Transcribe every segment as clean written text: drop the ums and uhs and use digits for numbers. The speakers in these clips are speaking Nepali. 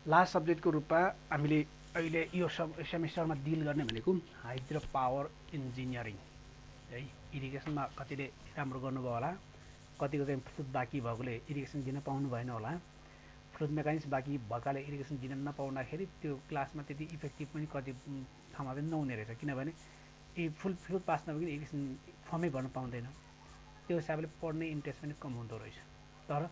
लास्ट सब्जेक्टको रूपमा हामीले अहिले यो सेमिस्टरमा डिल गर्ने भनेको हाइड्रो पावर इन्जिनियरिङ है। इरिगेसनमा कतिले राम्रो गर्नुभयो होला, कतिको चाहिँ फ्लुट बाँकी भएकोले इरिगेसन दिन पाउनु भएन होला। फ्लुट मेकानिक्स बाँकी भएकाले इरिगेसन दिन नपाउँदाखेरि त्यो क्लासमा त्यति इफेक्टिभ पनि कति ठाउँमा चाहिँ नहुने रहेछ, किनभने फ्लुट पास नभइकन इरिगेसन फर्मै भर्न पाउँदैन। त्यो हिसाबले पढ्ने इन्ट्रेस्ट पनि कम हुँदो रहेछ। तर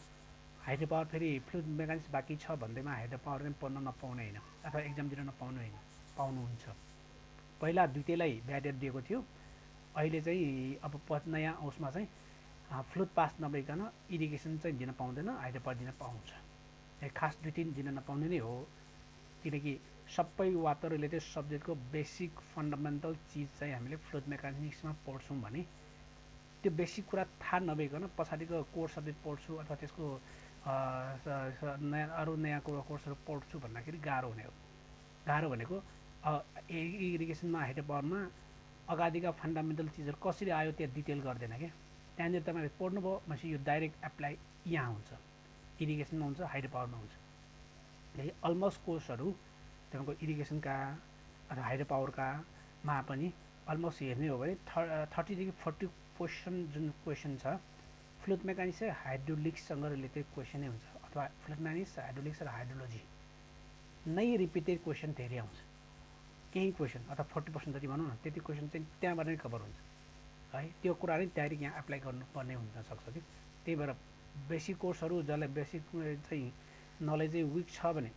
हाइड्रो पावर फेरि फ्लुइड मेकानिक्स बाँकी छ भन्दैमा हाइड्रो पावर चाहिँ पढ्न नपाउने होइन, अथवा एक्जाम दिन नपाउनु होइन, पाउनुहुन्छ। पहिला दुईटैलाई ब्यारियर दिएको थियो, अहिले चाहिँ अब नयाँ उसमा चाहिँ फ्लुइड पास नभइकन इरिगेसन चाहिँ दिन पाउँदैन, हाइड्रो पावर दिन पाउँछ। खास दुई तिन दिन नपाउने नै हो, किनकि सबै वाटर रिलेटेड सब्जेक्टको बेसिक फन्डामेन्टल चिज चाहिँ हामीले फ्लुइड मेकानिक्समा पढ्छौँ भने त्यो बेसिक कुरा थाहा नभइकन पछाडिको कोर सब्जेक्ट पढ्छु अथवा त्यसको अरू नयाँ कोर्सहरू पढ्छु भन्दाखेरि गाह्रो हुने हो। गाह्रो भनेको इरिगेसनमा हाइड्रो पावरमा अगाडिका फन्डामेन्टल चिजहरू कसरी आयो त्यहाँ डिटेल गर्दैन क्या। त्यहाँनिर तपाईँले पढ्नुभयो भनेपछि यो डाइरेक्ट एप्लाई यहाँ हुन्छ, इरिगेसनमा हुन्छ, हाइड्रो पावरमा हुन्छ। अलमोस्ट कोर्सहरू तपाईँको इरिगेसनका अथवा हाइड्रो पावरकामा पनि अलमोस्ट हेर्ने हो भने 30 देखि 40 क्वेसन जुन क्वेसन छ फ्लुइड मेकानिक्स र हाइड्रोलिक्ससँग रिलेटेड क्वेसनै हुन्छ, अथवा फ्लुइड मेकानिक्स, हाइड्रोलिक्स र हाइड्रोलोजी नै रिपिटेड क्वेसन धेरै आउँछ। केही क्वेसन अथवा 40% जति भनौँ न, त्यति क्वेसन चाहिँ त्यहाँबाट नै कभर हुन्छ है। त्यो कुरा नै डाइरेक्ट यहाँ एप्लाई गर्नुपर्ने हुन सक्छ कि। त्यही भएर बेसिक कोर्सहरू जसलाई बेसिक चाहिँ नलेजै विक छ भने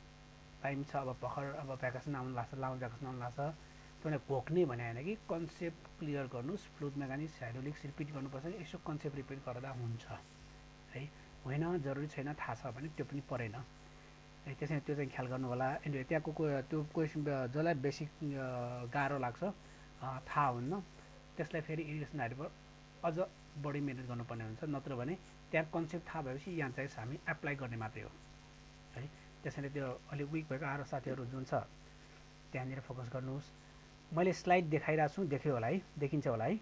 टाइम छ, अब भर्खर अब भ्याकेसन आउनु लाग्छ, लामो भ्याकेसन आउनु लाग्छ, तपाईँलाई घोक्ने भने होइन कि कन्सेप्ट क्लियर गर्नुहोस्। फ्लुइड मेकानिक्स, हाइड्रोलिक्स रिपिट गर्नुपर्छ, यसो कन्सेप्ट रिपिट गर्दा हुन्छ है। होइन जरुरी छैन, थाहा छ भने त्यो पनि परेन है। त्यसैले त्यो चाहिँ ख्याल गर्नु होला। एन्ड त्यहाँको त्यो क्वेसन जसलाई बेसिक गाह्रो लाग्छ, थाहा हुन्न, त्यसलाई फेरि इरिगेसन हाइड्रो अझ बढी मिहिनेत गर्नुपर्ने हुन्छ। नत्र भने त्यहाँ कन्सेप्ट थाहा भएपछि यहाँ चाहिँ हामी एप्लाई गर्ने मात्रै हो है। त्यसैले त्यो अलिक विक भएको आरो साथीहरू जुन छ त्यहाँनिर फोकस गर्नुहोस्। मैले स्लाइड देखाइरहेको छु, देख्यो होला है, देखिन्छ होला है।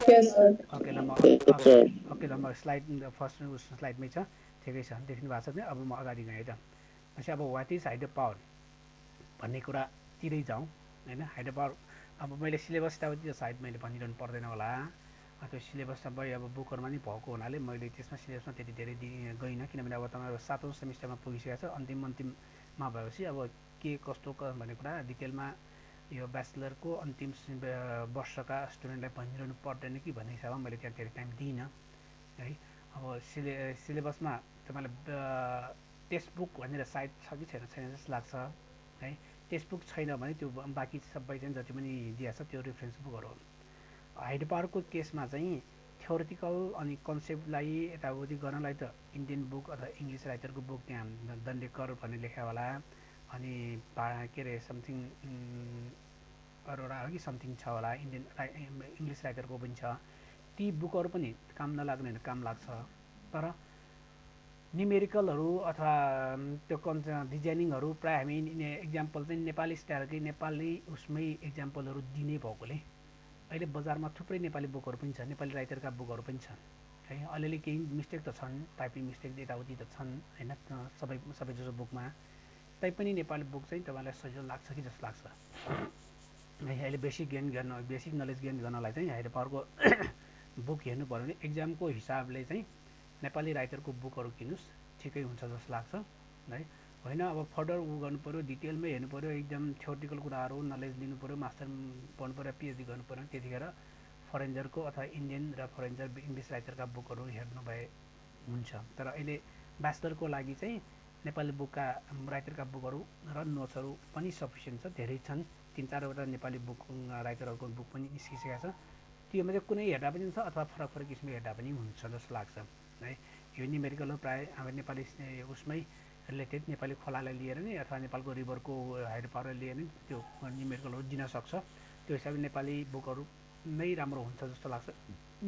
ओके ल म स्लाइड फर्स्ट स्लाइडमै छ, ठिकै छ, देख्नु भएको छ भने अब म अगाडि गएँ त। भनेपछि अब वाट इज हाइड्रो पावर भन्ने कुरातिरै जाउँ होइन। हाइड्रो पावर अब मैले सिलेबस यताउति सायद मैले भनिरहनु पर्दैन होला, त्यो सिलेबस सबै अब बुकहरूमा नि भएको हुनाले मैले त्यसमा सिलेबसमा त्यति धेरै गइनँ, किनभने अब तपाईँहरू 7औं सेमिस्टरमा पुगिसकेको छ। अन्तिममा भएपछि अब के कस्तो भन्ने कुरा डिटेलमा यो ब्याचलरको अन्तिम वर्षका स्टुडेन्टलाई भनिरहनु पर्दैन कि भन्ने हिसाबमा मैले त्यहाँ धेरै टाइम दिइनँ है। अब सिलेबसमा तपाईँलाई टेक्स्ट बुक भनेर सायद छ कि छैन जस्तो लाग्छ है। टेक्स्ट बुक छैन भने त्यो बाँकी सबै चाहिँ जति पनि दिएको छ त्यो रेफरेन्स बुकहरू हो। हाइड्रो पावरको केसमा चाहिँ थ्योरिटिकल अनि कन्सेप्टलाई यताउति गर्नलाई त इन्डियन बुक अथवा इङ्ग्लिस राइटरको बुक त्यहाँ दण्डेकर भन्ने लेखा होला, अनि के अरे समथिङ अरोरा हो कि समथिङ छ होला, इन्डियन इङ्ग्लिस राइटरको पनि छ। ती बुकहरू पनि काम नलाग्ने होइन, काम लाग्छ। तर न्युमेरिकलहरू अथवा त्यो डिजाइनिङहरू प्रायः हामी एक्जाम्पल चाहिँ नेपाली स्टाइलकै नेपाली उसमै एक्जाम्पलहरू दिने भएकोले अहिले बजारमा थुप्रै नेपाली बुकहरू पनि छ, नेपाली राइटरका बुकहरू पनि छन् है। अलिअलि केही मिस्टेक त छन्, टाइपिङ मिस्टेक यताउति त छन् होइन, सबै जसो बुकमा। तैपनि नेपाली बुक चाहिँ तपाईँलाई सजिलो लाग्छ कि जस्तो लाग्छ है। अहिले बेसिक नलेज गेन गर्नलाई चाहिँ हाइड्रो पावरको बुक हेर्नु पऱ्यो भने एक्जामको हिसाबले चाहिँ नेपाली राइटरको बुकहरू किन्नुहोस्, ठिकै हुन्छ जस्तो लाग्छ है। होइन अब फर्दर गर्नु पऱ्यो, डिटेलमै हेर्नु पऱ्यो, एकदम थ्योरिटिकल कुराहरू नलेज लिनु पऱ्यो, मास्टर पढ्नु पऱ्यो, पिएचडी गर्नु पऱ्यो, त्यतिखेर फरेन्जरको अथवा इन्डियन र फरेन्जर इङ्ग्लिस राइटरका बुकहरू हेर्नु भए हुन्छ। तर अहिले ब्याचलरको लागि चाहिँ नेपाली बुकका राइटरका बुकहरू र नोट्सहरू पनि सफिसियन्ट छ, धेरै छन्। 3-4वटा नेपाली बुक राइटरहरूको बुक पनि निस्किसकेको छ। त्योमा चाहिँ कुनै हेर्दा पनि हुन्छ अथवा फरक फरक किसिमले हेर्दा पनि हुन्छ जस्तो लाग्छ है। यो न्युमेरिकल प्रायः अब नेपाली उसमै रिलेटेड नेपाली खोलालाई लिएर नै अथवा नेपालको रिभरको हाइड्रो पावरलाई लिएर नै त्यो न्युमेरिकलहरू दिन सक्छ। त्यो हिसाबले नेपाली बुकहरू नै राम्रो हुन्छ जस्तो लाग्छ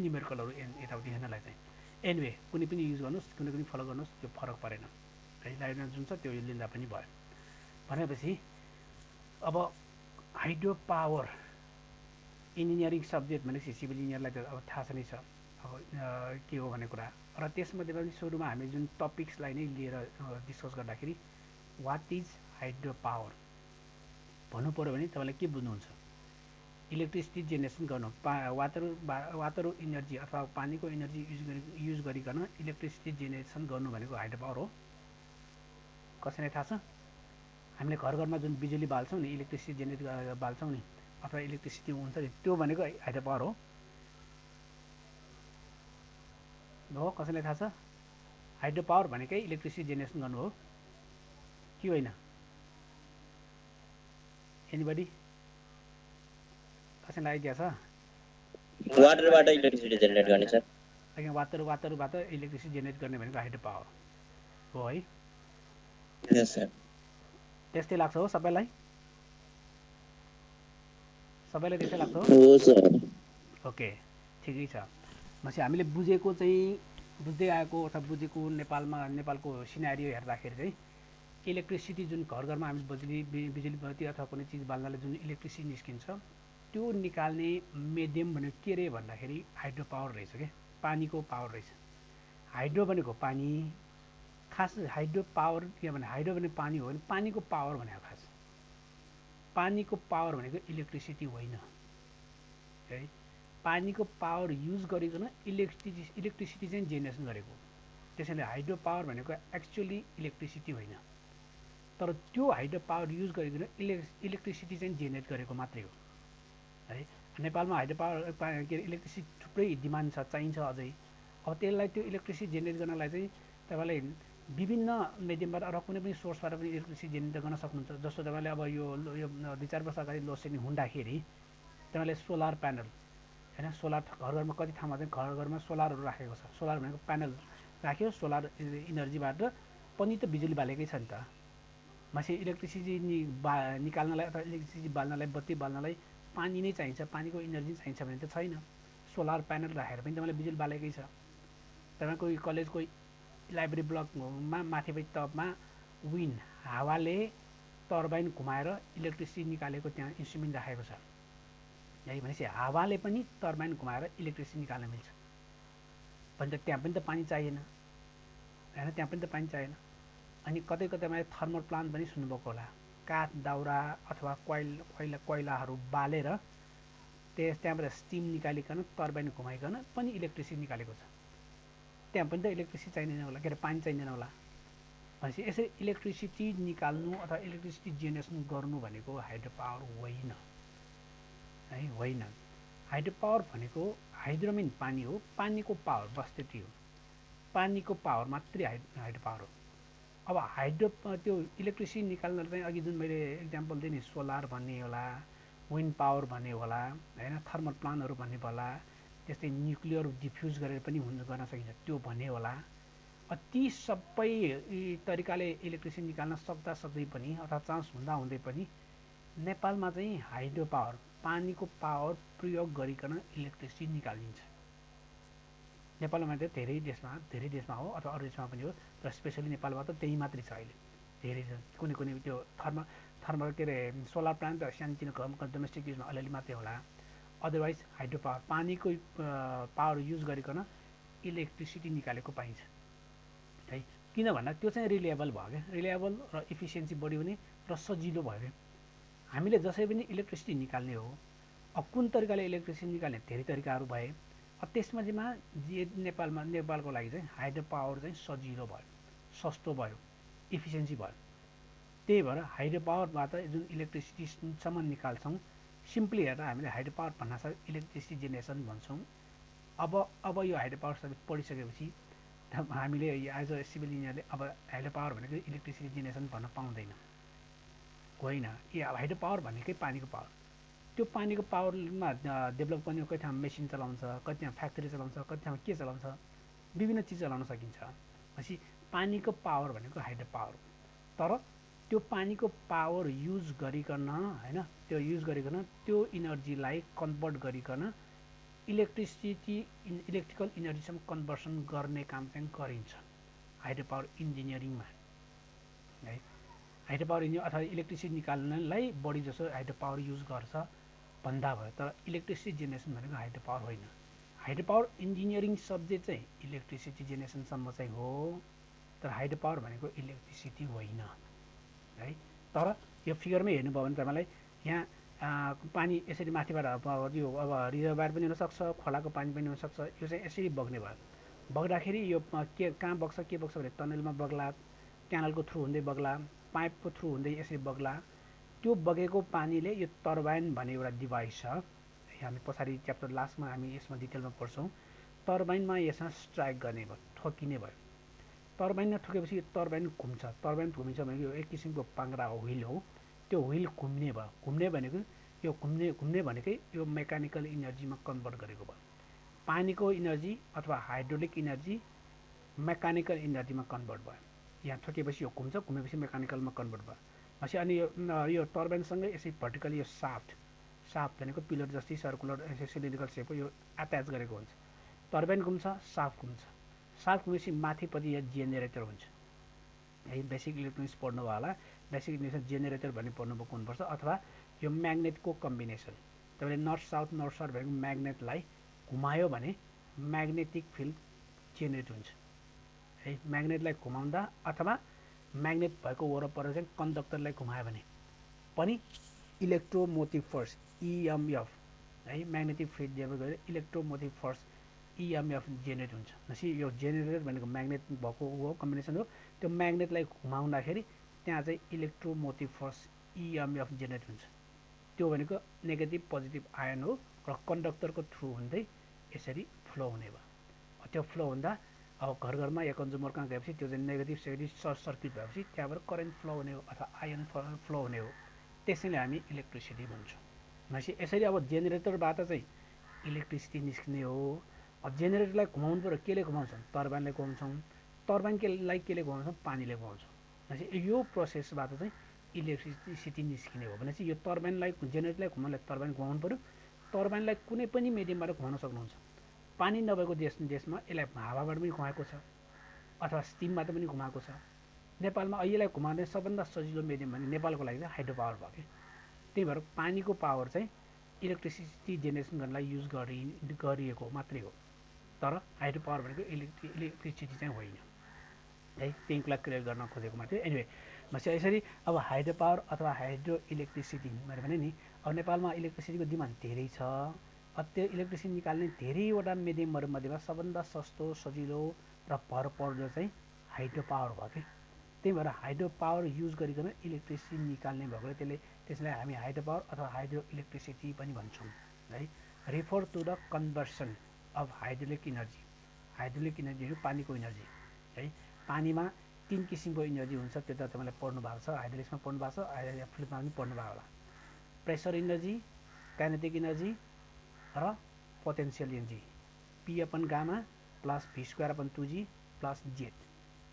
न्युमेरिकलहरू यताउति हेर्नलाई चाहिँ। एनिवे कुनै पनि युज गर्नुहोस्, कुनै पनि फलो गर्नुहोस्, त्यो फरक परेन है। लाइनमा जुन छ त्यो लिँदा पनि भयो। भनेपछि अब हाइड्रो पावर इन्जिनियरिङ सब्जेक्ट भनेपछि सिभिल इन्जिनियरलाई त अब थाहा छ नै छ। के हो भन्ने कुरा र त्यसमध्ये पनि सुरुमा हामी जुन टपिक्सलाई नै लिएर डिस्कस गर्दाखेरि वाट इज हाइड्रो पावर भन्नु पऱ्यो भने तपाईँले के बुझ्नुहुन्छ इलेक्ट्रिसिटी जेनेरेसन गर्नु वाटर इनर्जी अथवा पानीको इनर्जी युज गरिकन इलेक्ट्रिसिटी जेनेरेसन गर्नु भनेको हाइड्रो पावर हो कसैलाई थाहा छ हामीले घर घरमा जुन बिजुली बाल्छौँ नि इलेक्ट्रिसिटी जेनेरेट बाल्छौँ नि अथवा इलेक्ट्रिसिटी हुन्छ नि त्यो भनेको हाइड्रो पावर हो कसैलाई थाहा छ हाइड्रो पावर भनेकै इलेक्ट्रिसिटी जेनेरेसन गर्नु हो कि होइन एनीबडी कसैलाई आइडिया छ वाटरबाट इलेक्ट्रिसिटी जेनेरेट गर्ने सर होइन वाटरबाट इलेक्ट्रिसिटी जेनेरेट गर्ने भनेको हाइड्रो पावर हो है यस सर त्यस्तै लाग्छ हो सबैलाई त्यस्तै लाग्छ हो सर ओके ठिकै छ भनेपछि हामीले बुझेको चाहिँ बुझ्दै आएको अथवा बुझेको नेपालको सिनारियो हेर्दाखेरि चाहिँ इलेक्ट्रिसिटी जुन घर घरमा हामी बिजुली बत्ती अथवा कुनै चिज बाल्नाले जुन इलेक्ट्रिसिटी निस्किन्छ त्यो निकाल्ने मेडियम भनेको के रे भन्दाखेरि हाइड्रो पावर रहेछ क्या पानीको पावर रहेछ हाइड्रो भनेको पानी खास हाइड्रो पावर के भने हाइड्रो भने पानी हो भने पानीको पावर भनेको खास पानीको पावर भनेको इलेक्ट्रिसिटी होइन है पानीको पावर युज गरिकन इलेक्ट्रिसिटी चाहिँ जेनेरेसन गरेको त्यसैले हाइड्रो पावर भनेको एक्चुअली इलेक्ट्रिसिटी होइन तर त्यो हाइड्रो पावर युज गरिकन इलेक्ट्रिसिटी चाहिँ जेनेरेट गरेको मात्रै हो है नेपालमा हाइड्रो पावर के इलेक्ट्रिसिटी थुप्रै डिमान्ड छ चाहिन्छ अझै अब त्यसलाई त्यो इलेक्ट्रिसिटी जेनेरेट गर्नलाई चाहिँ तपाईँले विभिन्न मिडियमबाट अथवा कुनै पनि सोर्सबाट पनि इलेक्ट्रिसिटी जेनेरेट गर्न सक्नुहुन्छ जस्तो तपाईँले अब यो 2-4 वर्ष अगाडि लोड सेडिङ हुँदाखेरि तपाईँले सोलर प्यानल होइन सोलर घर घरमा कति ठाउँमा चाहिँ घर घरमा सोलरहरू राखेको छ सोलर भनेको प्यानल राख्यो सोलर इनर्जीबाट पनि त बिजुली बालेकै छ नि त मान्छे इलेक्ट्रिसिटी निकाल्नलाई अथवा इलेक्ट्रिसिटी बाल्नलाई बत्ती बाल्नलाई पानी नै चाहिन्छ पानीको इनर्जी चाहिन्छ भने त छैन सोलर प्यानल राखेर पनि तपाईँले बिजुली बालेकै छ तपाईँको कलेजको लाइब्रेरी ब्लकमा माथिपट्टि टपमा विन्ड हावाले टर्बाइन घुमाएर इलेक्ट्रिसिटी निकालेको त्यहाँ इन्स्ट्रुमेन्ट राखेको छ है भनेपछि हावाले पनि टर्बाइन घुमाएर इलेक्ट्रिसिटी निकाल्न मिल्छ भने त त्यहाँ पनि त पानी चाहिएन होइन त्यहाँ पनि त पानी चाहिएन अनि कतै कतैमा थर्मल प्लान्ट पनि सुन्नुभएको होला काठ दाउरा अथवा कोइलाहरू बालेर त्यहाँबाट स्टिम निकालिकन टर्बाइन घुमाइकन पनि इलेक्ट्रिसिटी निकालेको छ त्यहाँ पनि त इलेक्ट्रिसिटी चाहिँदैन होला के अरे पानी चाहिँदैन होला भनेपछि यसरी इलेक्ट्रिसिटी निकाल्नु अथवा इलेक्ट्रिसिटी जेनेरेसन गर्नु भनेको हाइड्रो पावर होइन है होइन हाइड्रो पावर भनेको हाइड्रो मिन पानी हो पानीको पावर बस त्यति हो पानीको पावर मात्रै हाइड्रो पावर हो अब हाइड्रो त्यो इलेक्ट्रिसिटी निकाल्न चाहिँ अघि जुन मैले इक्जाम्पल दिएँ नि सोलर भन्ने होला विन्ड पावर भन्ने होला होइन थर्मल प्लान्टहरू भन्ने होला त्यस्तै न्युक्लियर डिफ्युज गरेर पनि गर्न सकिन्छ त्यो भन्ने होला ती सबै तरिकाले इलेक्ट्रिसिटी निकाल्न सक्दै पनि अथवा चान्स हुँदै पनि नेपालमा चाहिँ हाइड्रो पावर पानीको पावर प्रयोग गरिकन इलेक्ट्रिसिटी निकालिन्छ नेपालमा त धेरै देशमा हो अथवा अरू देशमा पनि हो तर स्पेसली नेपालमा त त्यही मात्रै छ अहिले धेरै कुनै त्यो थर्मल के अरे सोलर प्लान्ट त सानोतिनो डोमेस्टिक युजमा अलिअलि मात्रै होला अदरवाइज हाइड्रो पावर पानीको पावर युज गरिकन इलेक्ट्रिसिटी निकालेको पाइन्छ है किन भन्दा त्यो चाहिँ रिलायबल भयो क्या रिलायबल र इफिसियन्सी बढी हुने र सजिलो भयो क्या हामीले जसै पनि इलेक्ट्रिसिटी निकाल्ने हो अब कुन तरिकाले इलेक्ट्रिसिटी निकाल्ने धेरै तरिकाहरू भए त्यसमध्येमा नेपालको लागि चाहिँ हाइड्रो पावर चाहिँ सजिलो भयो सस्तो भयो इफिसियन्सी भयो त्यही भएर हाइड्रो पावरबाट जुन इलेक्ट्रिसिटीसम्म निकाल्छौँ सिम्पली हेरेर हामीले हाइड्रो पावर भन्नासाथ इलेक्ट्रिसिटी जेनेरेसन भन्छौँ अब यो हाइड्रो पावर सबै पढिसकेपछि हामीले एज अ सिभिल इन्जिनियरले अब हाइड्रो पावर भनेको इलेक्ट्रिसिटी जेनेरेसन भन्न पाउँदैन होइन हाइड्रो पावर भनेकै पानीको पावर त्यो पानीको पावरमा डेभलप गर्ने कति ठाउँ मेसिन चलाउँछ कति ठाउँ फ्याक्ट्री चलाउँछ कति ठाउँ के चलाउँछ विभिन्न चिज चलाउन सकिन्छ भनेपछि पानीको पावर भनेको हाइड्रो पावर तर त्यो पानीको पावर युज गरिकन होइन त्यो इनर्जीलाई कन्भर्ट गरिकन इलेक्ट्रिकल इनर्जीसम्म कन्भर्सन गर्ने काम चाहिँ गरिन्छ हाइड्रो पावर इन्जिनियरिङमा है हाइड्रो पावर इन्जिनियर अथवा इलेक्ट्रिसिटी निकाल्नलाई बढी जसो हाइड्रो पावर युज गर्छ भन्दा भयो तर इलेक्ट्रिसिटी जेनेरेसन भनेको हाइड्रो पावर होइन हाइड्रो पावर इन्जिनियरिङ सब्जेक्ट चाहिँ इलेक्ट्रिसिटी जेनेरेसनसम्म चाहिँ हो, तर हाइड्रो पावर भनेको इलेक्ट्रिसिटी होइन है। तर यो फिगरमै हेर्नुभयो भने तपाईँलाई यहाँ पानी यसरी माथिबाट यो अब रिजर्भर पनि हुनसक्छ, खोलाको पानी पनि हुनसक्छ। यो चाहिँ यसरी बग्ने भयो, बग्दाखेरि यो के कहाँ बग्छ के बग्छ भने टनलमा बग्ला, क्यानलको थ्रु हुँदै बग्ला, पाइपको थ्रु हुँदै यसरी बग्ला। त्यो बगेको पानीले यो टर्बाइन भन्ने एउटा डिभाइस छ, हामी पछाडि च्याप्टर लास्टमा हामी यसमा डिटेलमा पढ्छौँ। टर्बाइनमा यसमा स्ट्राइक गर्ने भयो, ठोकिने भयो। टर्बाइनमा ठोकेपछि यो टर्बाइन घुम्छ, टर्बाइन घुमिन्छ भनेको यो एक किसिमको पाङ्ग्रा हो, व्हिल हो। त्यो व्हिल घुम्ने भयो, घुम्ने भनेको यो घुम्ने भनेकै यो मेकानिकल इनर्जीमा कन्भर्ट गरेको भयो। पानीको इनर्जी अथवा हाइड्रोलिक इनर्जी मेकानिकल इनर्जीमा कन्भर्ट भयो। यहाँ ठोकेपछि यो घुम्छ, घुमेपछि मेकानिकलमा कन्भर्ट भयो। पछि अनि यो टर्बाइनसँगै यसरी भर्टिकली यो साफ्ट भनेको पिलर जस्तै सर्कुलर सिलिन्ड्रिकल सेपको यो अट्याच गरेको हुन्छ। टर्बाइन घुम्छ, साफ्ट घुमेपछि माथिपट्टि यहाँ जेनेरेटर हुन्छ है। बेसिक इलेक्ट्रोनिक्स पढ्नुभयो होला, बेसिक इलेक्ट्रोनिक्स जेनेरेटर भन्ने पढ्नुभएको हुनुपर्छ। अथवा यो म्याग्नेटको कम्बिनेसन, तपाईँले नर्थ साउथ भनेको म्याग्नेटलाई घुमायो भने म्याग्नेटिक फिल्ड जेनेरेट हुन्छ है। म्याग्नेटलाई घुमाउँदा अथवा म्याग्नेट भएको वरपर चाहिँ कन्डक्टरलाई घुमायो भने पनि इलेक्ट्रोमोटिभ फोर्स इएमएफ है, म्याग्नेटिक फिल्ड जेनेरेट गरेर इलेक्ट्रोमोटिभ फोर्स इएमएफ जेनेरेट हुन्छ। भनेपछि यो जेनेरेटर भनेको म्याग्नेट भएको हो, कम्बिनेसन हो। त्यो म्याग्नेटलाई घुमाउँदाखेरि त्यहाँ चाहिँ इलेक्ट्रोमोटिभ फोर्स इएमएफ जेनेरेट हुन्छ। त्यो भनेको नेगेटिभ पोजिटिभ आयन हो र कन्डक्टरको थ्रु हुँदै यसरी फ्लो हुने भयो। त्यो फ्लो हुँदा अब घर घरमा या कन्ज्युमर कहाँ गएपछि त्यो चाहिँ नेगेटिभ सर्ट सर्किट भएपछि त्यहाँबाट करेन्ट फ्लो हुने हो अथवा आयन फ्लो हुने हो। त्यसैले हामी इलेक्ट्रिसिटी भन्छौँ। भनेपछि यसरी अब जेनेरेटरबाट चाहिँ इलेक्ट्रिसिटी निस्किने हो। अब जेनेरेटरलाई घुमाउनु पऱ्यो, केले घुमाउँछौँ? टर्बाइनले घुमाउँछौँ। टर्बाइनलाई केले घुमाउँछौँ? पानीले घुमाउँछौँ। भनेपछि यो प्रोसेसबाट चाहिँ इलेक्ट्रिसिटी निस्किने हो। भनेपछि यो टर्बाइनलाई जेनेरेटरलाई घुमाउनलाई टर्बाइन घुमाउनु पऱ्यो। टर्बाइनलाई कुनै पनि मिडियमबाट घुमाउन सक्नुहुन्छ। पानी नभएको देशमा यसलाई हावाबाट पनि घुमाएको छ अथवा स्टिमबाट पनि घुमाएको छ। नेपालमा अहिलेलाई घुमाउने सबभन्दा सजिलो मिडियम भने नेपालको लागि चाहिँ हाइड्रो पावर भयो कि। त्यही भएर पानीको पावर चाहिँ इलेक्ट्रिसिटी जेनेरेसन गर्नलाई युज गरिएको मात्रै हो, तर हाइड्रो पावर भनेको इलेक्ट्रिसिटी चाहिँ होइन है। त्यही कुरा क्लियर गर्न खोजेको मात्रै। एनिवे भनेपछि यसरी अब हाइड्रो पावर अथवा हाइड्रो इलेक्ट्रिसिटी मैले भने नि, अब नेपालमा इलेक्ट्रिसिटीको डिमान्ड धेरै छ। त्यो इलेक्ट्रिसिटी निकाल्ने धेरैवटा मिडियमहरूमध्येमा सबभन्दा सस्तो, सजिलो र भरपर्दो चाहिँ हाइड्रो पावर भयो कि। त्यही भएर हाइड्रो पावर युज गरिकन इलेक्ट्रिसिटी निकाल्ने भएकोले त्यसलाई हामी हाइड्रो पावर अथवा हाइड्रो इलेक्ट्रिसिटी पनि भन्छौँ है। Refer to the conversion of hydraulic energy. Hydraulic energy पानीको इनर्जी है। पानीमा 3 किसिमको इनर्जी हुन्छ, त्यो त तपाईँलाई पढ्नु भएको छ, हाइड्रोलिक्समा पढ्नु भएको छ, फ्लुइडमा पनि पढ्नु भएको होला। प्रेसर इनर्जी, काइनेटिक इनर्जी र potential energy. P upon gamma plus V square upon 2g plus Z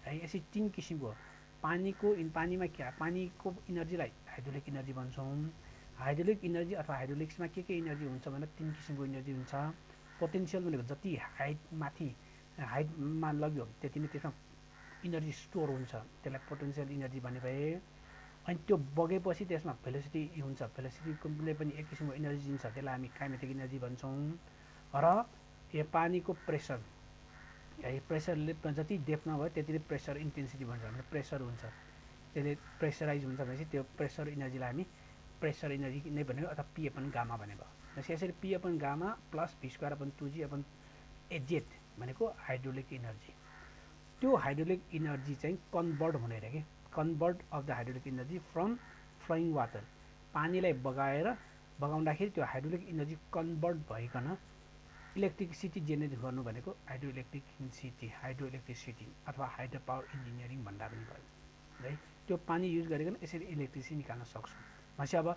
है। यसरी 3 किसिमको पानीमा क्या पानीको इनर्जीलाई हाइड्रोलिक इनर्जी भन्छौँ। हाइड्रोलिक इनर्जी अथवा हाइड्रोलिक्समा के इनर्जी हुन्छ भने 3 किसिमको इनर्जी हुन्छ। पोटेन्सियल भनेको जति हाइटमा लग्यो त्यति नै त्यसमा इनर्जी स्टोर हुन्छ, त्यसलाई पोटेन्सियल इनर्जी भन्ने भए। अनि त्यो बगेपछि त्यसमा भेलोसिटी हुन्छ, भेलोसिटीले पनि एक किसिमको इनर्जी दिन्छ, त्यसलाई हामी काइनेटिक इनर्जी भन्छौँ। र यो पानीको प्रेसर है, प्रेसरले जति डेप्थमा भयो त्यति नै प्रेसर इन्टेन्सिटी भन्छ, हामीले प्रेसर हुन्छ, त्यसले प्रेसराइज हुन्छ भनेपछि त्यो प्रेसर इनर्जीलाई हामी प्रेसर इनर्जी नै भनेको अथवा पी अपन गामा भने भयो। यसरी P upon gamma plus V square upon 2g upon Z भनेको हाइड्रोलिक इनर्जी। त्यो हाइड्रोलिक इनर्जी चाहिँ कन्भर्ट हुने अरे कि, convert of the hydraulic energy from flowing water. पानीलाई बगाउँदाखेरि त्यो हाइड्रोलिक इनर्जी कन्भर्ट भइकन इलेक्ट्रिसिटी जेनेरेट गर्नु भनेको हाइड्रो इलेक्ट्रिसिटी अथवा हाइड्रो पावर इन्जिनियरिङ भन्दा पनि भयो है। त्यो पानी युज गरिकन यसरी इलेक्ट्रिसिटी निकाल्न सक्छौँ। भनेपछि अब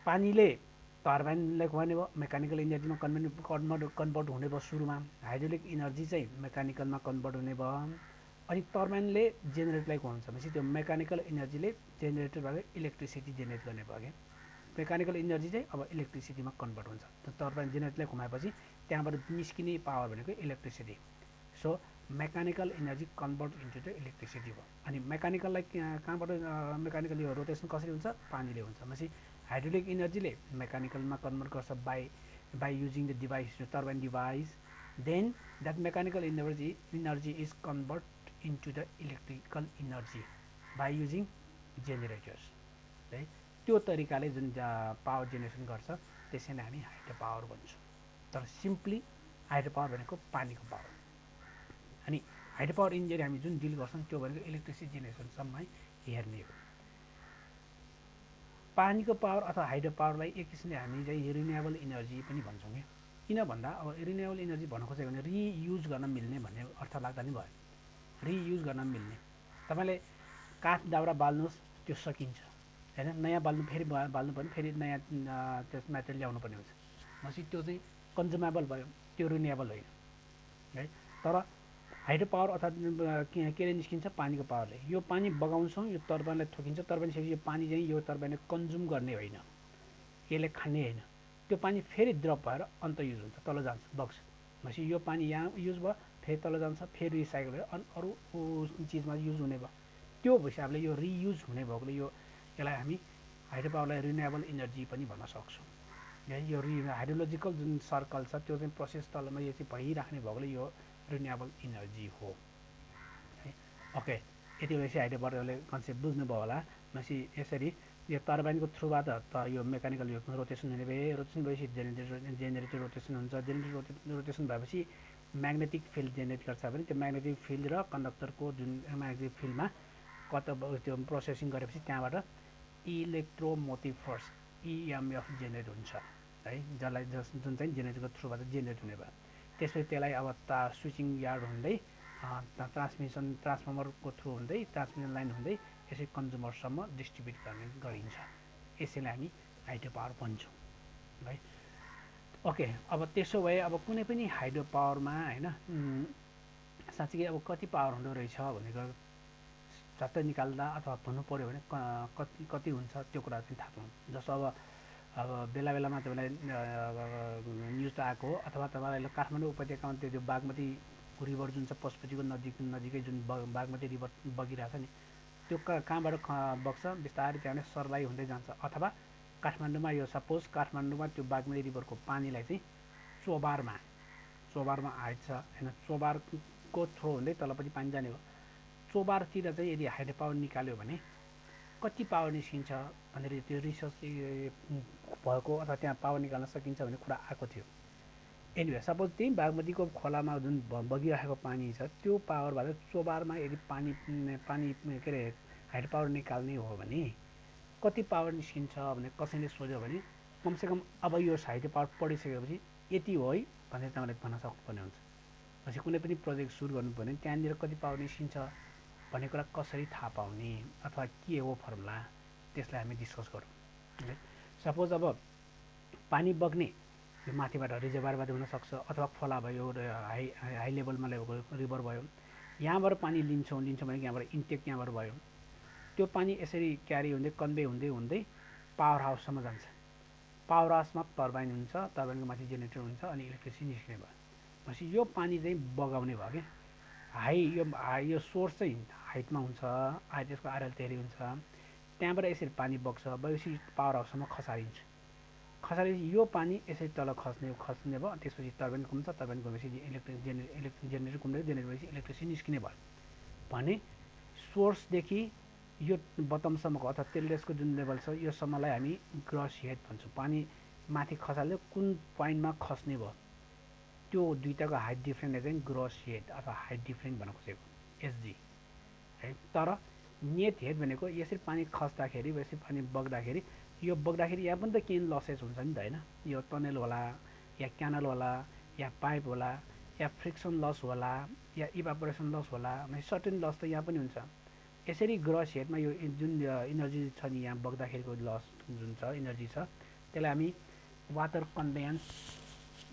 पानीले टर्बाइनलाई घुमाउने भयो, मेकानिकल इनर्जीमा कन्भर्ट हुने भयो सुरुमा। हाइड्रोलिक इनर्जी चाहिँ मेकानिकलमा कन्भर्ट हुने भयो। अनि टर्बाइनले जेनेरेटरलाई घुमाउँछ भनेपछि त्यो मेकानिकल इनर्जीले जेनेरेटरबाट इलेक्ट्रिसिटी जेनेरेट गर्ने भयो कि। मेकानिकल इनर्जी चाहिँ अब इलेक्ट्रिसिटीमा कन्भर्ट हुन्छ। टर्बाइन जेनेरेटरलाई घुमाएपछि त्यहाँबाट निस्किने पावर भनेको electricity. So mechanical energy convert into the electricity भयो। अनि मेकानिकललाई कहाँबाट मेकानिकल यो रोटेसन कसरी हुन्छ? पानीले हुन्छ। भनेपछि हाइड्रोलिक इनर्जीले मेकानिकलमा कन्भर्ट गर्छ by by using the device, the turbine device, then that mechanical energy is converted into the electrical energy by using generators. है त्यो तरिकाले जुन पावर जेनेरेसन गर्छ त्यसैले हामी हाइड्रो पावर भन्छौँ। तर सिम्पली हाइड्रो पावर भनेको पानीको पावर। अनि हाइड्रो पावर इन्जिनियर हामी जुन डिल गर्छौँ त्यो भनेको इलेक्ट्रिसिटी जेनेरेसनसम्मै हेर्ने हो। पानीको पावर अथवा हाइड्रो पावरलाई एक किसिमले हामी चाहिँ रिन्युएबल इनर्जी पनि भन्छौँ कि। किन भन्दा अब रिन्युएबल इनर्जी भन्न खोजेको भने रियुज गर्न मिल्ने भन्ने अर्थ लाग्दा नि भयो। रियुज गर्न मिल्ने, तपाईँले काठ दाउरा बाल्नुहोस् त्यो सकिन्छ हैन, नयाँ बाल्नु फेरि बाल्नु पर्ने, फेरि नयाँ त्यस मेटेरियल ल्याउनु पर्ने हुन्छ। भनेपछि त्यो चाहिँ कन्ज्युमेबल भयो, त्यो रिन्युएबल होइन है। तर हाइड्रो पावर अर्थात् केले निस्किन्छ पानीको पावरले। यो पानी बगाउँछौँ, यो टर्बाइनलाई ठोकिन्छ, टर्बाइन यो पानी चाहिँ यो टर्बाइनले कन्ज्युम गर्ने होइन, यसले खाने होइन, त्यो पानी फेरि ड्रप भएर अन्त युज हुन्छ, तल जान्छ, बग्छ। भनेपछि यो पानी यहाँ युज भयो, फेरि तल जान्छ, फेरि रिसाइकल भयो, अनि अरू चिजमा युज हुने भयो। त्यो हिसाबले यो रियुज हुने भएकोले यसलाई हामी हाइड्रो पावरलाई रिन्युएबल इनर्जी पनि भन्न सक्छौँ है। यो हाइड्रोलोजिकल जुन सर्कल छ त्यो चाहिँ प्रोसेस तलमा यो चाहिँ भइराख्ने भएकोले यो रिन्युएबल इनर्जी हो है। ओके, यति भएपछि हाइड्रो पावरले कन्सेप्ट बुझ्नुभयो होला। भनेपछि यसरी यो टर्बाइनको थ्रुबाट त यो मेकानिकल यो रोटेसन हुने भए, रोटेसन भएपछि जेनेरेटर रोटेसन हुन्छ, जेनेरेटर रोटेसन भएपछि म्याग्नेटिक फिल्ड जेनेरेट गर्छ भने त्यो म्याग्नेटिक फिल्ड र कन्डक्टरको जुन म्याग्नेटिक फिल्डमा कता त्यो प्रोसेसिङ गरेपछि त्यहाँबाट इलेक्ट्रोमोटिभ फोर्स इएमएफ जेनेरेट हुन्छ है, जसलाई जुन चाहिँ जेनेरेटरको थ्रुबाट जेनेरेट हुने भयो। त्यसपछि त्यसलाई अब स्विचिङ यार्ड हुँदै ट्रान्सफर्मरको थ्रु हुँदै ट्रान्समिसन लाइन हुँदै यसरी कन्ज्युमरसम्म डिस्ट्रिब्युट गरिन्छ। यसैले हामी हाइड्रो पावर भन्छौँ है। ओके, अब त्यसो भए अब कुनै पनि हाइड्रो पावरमा होइन साँच्चै अब कति पावर हुँदो रहेछ भनेको झट्टै निकाल्दा अथवा भन्नु पऱ्यो भने कति हुन्छ त्यो कुरा चाहिँ थाहा पाउँ। जस्तो अब बेला बेलामा तपाईँलाई न्युज त आएको हो, अथवा तपाईँलाई काठमाडौँ उपत्यकामा त्यो बागमती रिभर जुन छ पशुपतिको नजिकै जुन बागमती रिभर बगिरहेछ नि, त्यो कहाँबाट बग्छ बिस्तारै त्यहाँबाट सर्लाइ हुँदै जान्छ। अथवा काठमाडौँमा यो सपोज काठमाडौँमा त्यो बागमती रिभरको पानीलाई चाहिँ चोबारमा हाइट छ होइन, चोबारको थ्रो हुँदै तलपट्टि पानी जाने हो। चोबारतिर चाहिँ यदि हाइड्रो पावर निकाल्यो भने कति पावर निस्किन्छ भनेर त्यो रिसर्च भएको अथवा त्यहाँ पावर निकाल्न सकिन्छ भन्ने कुरा आएको थियो। एनिवे सपोज त्यही बागमतीको खोलामा जुन बगिरहेको पानी छ त्यो पावरबाट चोबारमा यदि पानी के अरे हाइड्रो पावर निकाल्ने हो भने कति पावर निस्किन्छ भने कसैले सोध्यो भने कमसेकम अब यो हाइड्रो पावर पढिसकेपछि यति हो है भनेर तपाईँले भन्न सक्नुपर्ने हुन्छ। पछि कुनै पनि प्रोजेक्ट सुरु गर्नु पर्यो भने त्यहाँनिर कति पावर निस्किन्छ भन्ने कुरा कसरी थाहा पाउने अथवा के हो फर्मुला, त्यसलाई हामी डिस्कस गरौँ है। सपोज अब पानी बग्ने यो माथिबाट रिजर्भरबाट हुनसक्छ अथवा खोला भयो, हाई लेभलमा रिभर भयो, यहाँबाट पानी लिन्छौँ भने यहाँबाट इन्टेक यहाँबाट भयो, त्यो पानी यसरी क्यारी हुँदै कन्भे हुँदै पावर हाउससम्म जान्छ। पावर हाउसमा टर्बाइन हुन्छ, टर्बाइनको माथि जेनेरेटर हुन्छ अनि इलेक्ट्रिसिटी निस्किने भयो। भनेपछि यो पानी चाहिँ बगाउने भयो क्या। यो सोर्स चाहिँ हाइटमा हुन्छ, त्यसको आरएल तेरी हुन्छ, त्यहाँबाट यसरी पानी बगेपछि पावर हाउससम्म खसारिन्छ। यो पानी यसरी तल खस्ने भयो। त्यसपछि टर्बाइन घुम्छ, टर्बाइन घुमेपछि इलेक्ट्रिक जेनेरेटर घुम्दै जेनेरेटरपछि इलेक्ट्रिसिटी निस्किने भयो भने सोर्सदेखि यो बटमसम्मको अथवा तेललेसको जुन लेभल छ यो सम्मलाई हामी ग्रस हेड भन्छौँ। पानी माथि खसाल्यो कुन पोइन्टमा खस्ने भयो त्यो दुईटाको हाइट डिफ्रेन्टले चाहिँ ग्रस हेड अथवा हाइट डिफ्रेन्ट भन्न खोजेको एसजी है। तर नेट हेड भनेको यसरी पानी खस्दाखेरि यसरी पानी बग्दाखेरि यहाँ पनि त केही लसेस हुन्छ नि त होइन। यो टनल होला या क्यानल होला या पाइप होला या फ्रिक्सन लस होला या इभापोरेसन लस होला, भने सर्टेन लस त यहाँ पनि हुन्छ। यसरी ग्रस हेडमा यो जुन इनर्जी छ नि यहाँ बग्दाखेरिको लस जुन छ इनर्जी छ त्यसलाई हामी वाटर कन्भेयन्स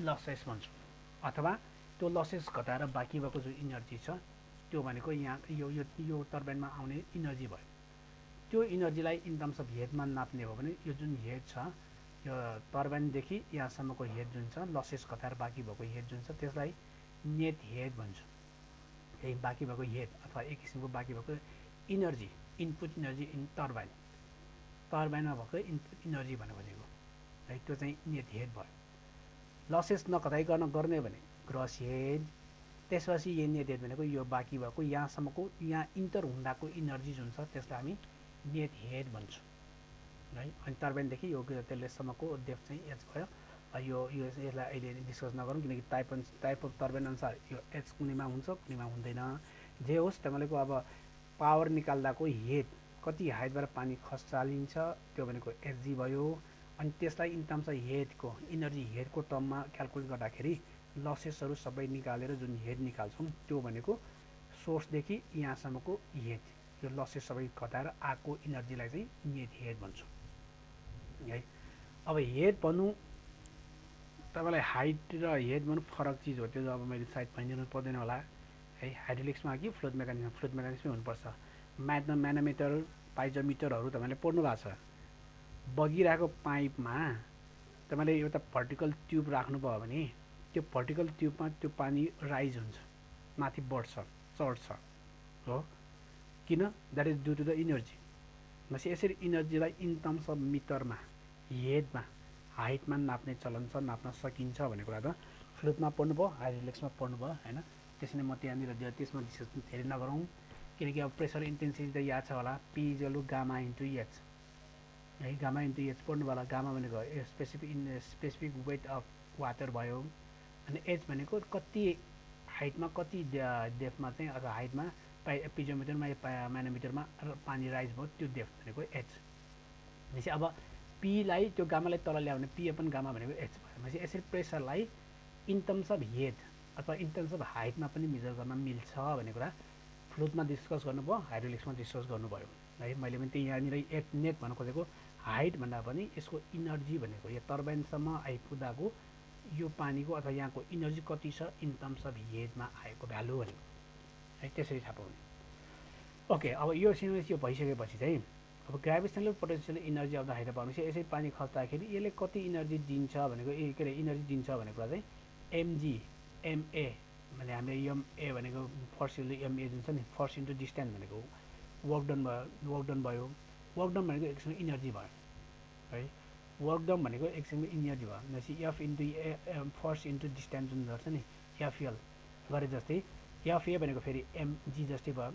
लसेस भन्छौँ, अथवा त्यो लसेस घटाएर बाँकी भएको जो इनर्जी छ त्यो भनेको यहाँ यो टर्बाइनमा आउने इनर्जी भयो। त्यो इनर्जीलाई इन टर्म्स अफ हेडमा नाप्ने हो भने यो जुन हेड छ यो टर्बाइनदेखि यहाँसम्मको हेड जुन छ लसेस घटाएर बाँकी भएको हेड जुन छ त्यसलाई नेट हेड भन्छौँ। यही बाँकी भएको हेड अथवा एक किसिमको बाँकी भएको इनर्जी, इनपुट इनर्जी इन टर्बाइनमा भएको इनपुट इनर्जी भन्नु खोजेको है, त्यो चाहिँ नेट हेड भयो। लसेस नघटाइकन गर्ने भने ग्रस हेड, त्यसपछि यो नेट हेड भनेको यो बाँकी भएको यहाँसम्मको यहाँ इन्टर हुँदाको इनर्जी जुन छ त्यसलाई हामी नेट हेड भन्छौँ है। अनि टर्बाइनदेखि यो त्यसलेसम्मको डेप्थ चाहिँ एच भयो। यसलाई अहिले डिस्कस नगरौँ किनकि टाइप अफ टर्बाइन अनुसार यो एच कुनैमा हुन्छ कुनैमा हुँदैन। जे होस् तपाईँको अब पावर निकाल्दाको हेड कति हाइटबाट पानी खसालिन्छ त्यो भनेको एचजी भयो। अनि त्यसलाई इन टर्म्स अफ हेडको इनर्जी हेडको टर्ममा क्यालकुलेट गर्दाखेरि लसेसहरू सबै निकालेर जुन हेड निकाल्छौँ त्यो भनेको सोर्सदेखि यहाँसम्मको हेड, यो लसेस सबै घटाएर आएको इनर्जीलाई चाहिँ नेट हेड भन्छौँ है। अब हेड भन्नु तपाईँलाई हाइट र हेड भन्नु फरक चिज हो, त्यो अब मैले सायद भनिदिनु पर्दैन होला है। हाइड्रोलिक्समा कि फ्लुइड मेकानिक्समै हुनुपर्छ। म्यानोमिटर पाइजोमिटरहरू तपाईँले पढ्नु भएको छ। बगिरहेको पाइपमा तपाईँले एउटा भर्टिकल ट्युब राख्नुभयो भने त्यो भर्टिकल ट्युबमा त्यो पानी राइज हुन्छ, माथि बढ्छ चढ्छ हो, किन? That is due to the energy. भनेपछि यसरी इनर्जीलाई इन टर्म्स अफ मिटरमा हेडमा हाइटमा नाप्ने चलन छ, नाप्न सकिन्छ भन्ने कुरा त फ्लुइडमा पढ्नुभयो, हाइड्रोलिक्समा पढ्नुभयो होइन। त्यसैले म त्यहाँनिर त्यसमा डिस्कस धेरै नगरौँ किनकि अब प्रेसर इन्टेन्सिटी त याद छ होला, P equal to gamma into H है। गामा इन्टु एच पढ्नु होला। गामा भनेको स्पेसिफिक वेट अफ वाटर भयो। अनि एच भनेको कति हाइटमा कति डेप्थमा चाहिँ अथवा हाइटमा पिजोमिटरमा म्यानोमिटरमा पानी राइज भयो त्यो डेप्थ भनेको एच। भनेपछि अब पीलाई त्यो गामालाई तल ल्याउने पी अपन गामा भनेको एच भयो। भनेपछि यसरी प्रेसरलाई इन टर्म्स अफ हेड अथवा इन टर्म्स अफ हाइटमा पनि मेजर गर्न मिल्छ भन्ने कुरा फ्लुइडमा डिस्कस गर्नुभयो, हाइड्रोलिक्समा डिस्कस गर्नुभयो है। मैले पनि त्यही यहाँनिर एट नेट भन्न खोजेको हाइट भन्दा पनि यसको इनर्जी भनेको यो टर्बाइनसम्म आइपुग्दाको यो पानीको अथवा यहाँको इनर्जी कति छ इन टर्म्स अफ हेडमा आएको भ्यालु भनेको है। त्यसरी थाहा पाउने। ओके, अब यो भइसकेपछि चाहिँ अब gravitational potential energy of the hydropower यसरी पानी खस्दाखेरि यसले कति इनर्जी दिन्छ भनेको के अरे इनर्जी दिन्छ भनेको कुरा चाहिँ एमजी एमए भने हामीले एमए भनेको फर्स्ट एमए जुन छ नि फर्स्ट इन्टु डिस्टेन्स भनेको वर्क डन भयो। वर्क डन भनेको एक किसिमको इनर्जी भयो है। वर्क डन भनेको एक किसिमको इनर्जी भयो। भनेपछि F into first into distance जुन गर्छ नि एफएल गरे जस्तै एफए भनेको फेरि एमजी जस्तै भयो,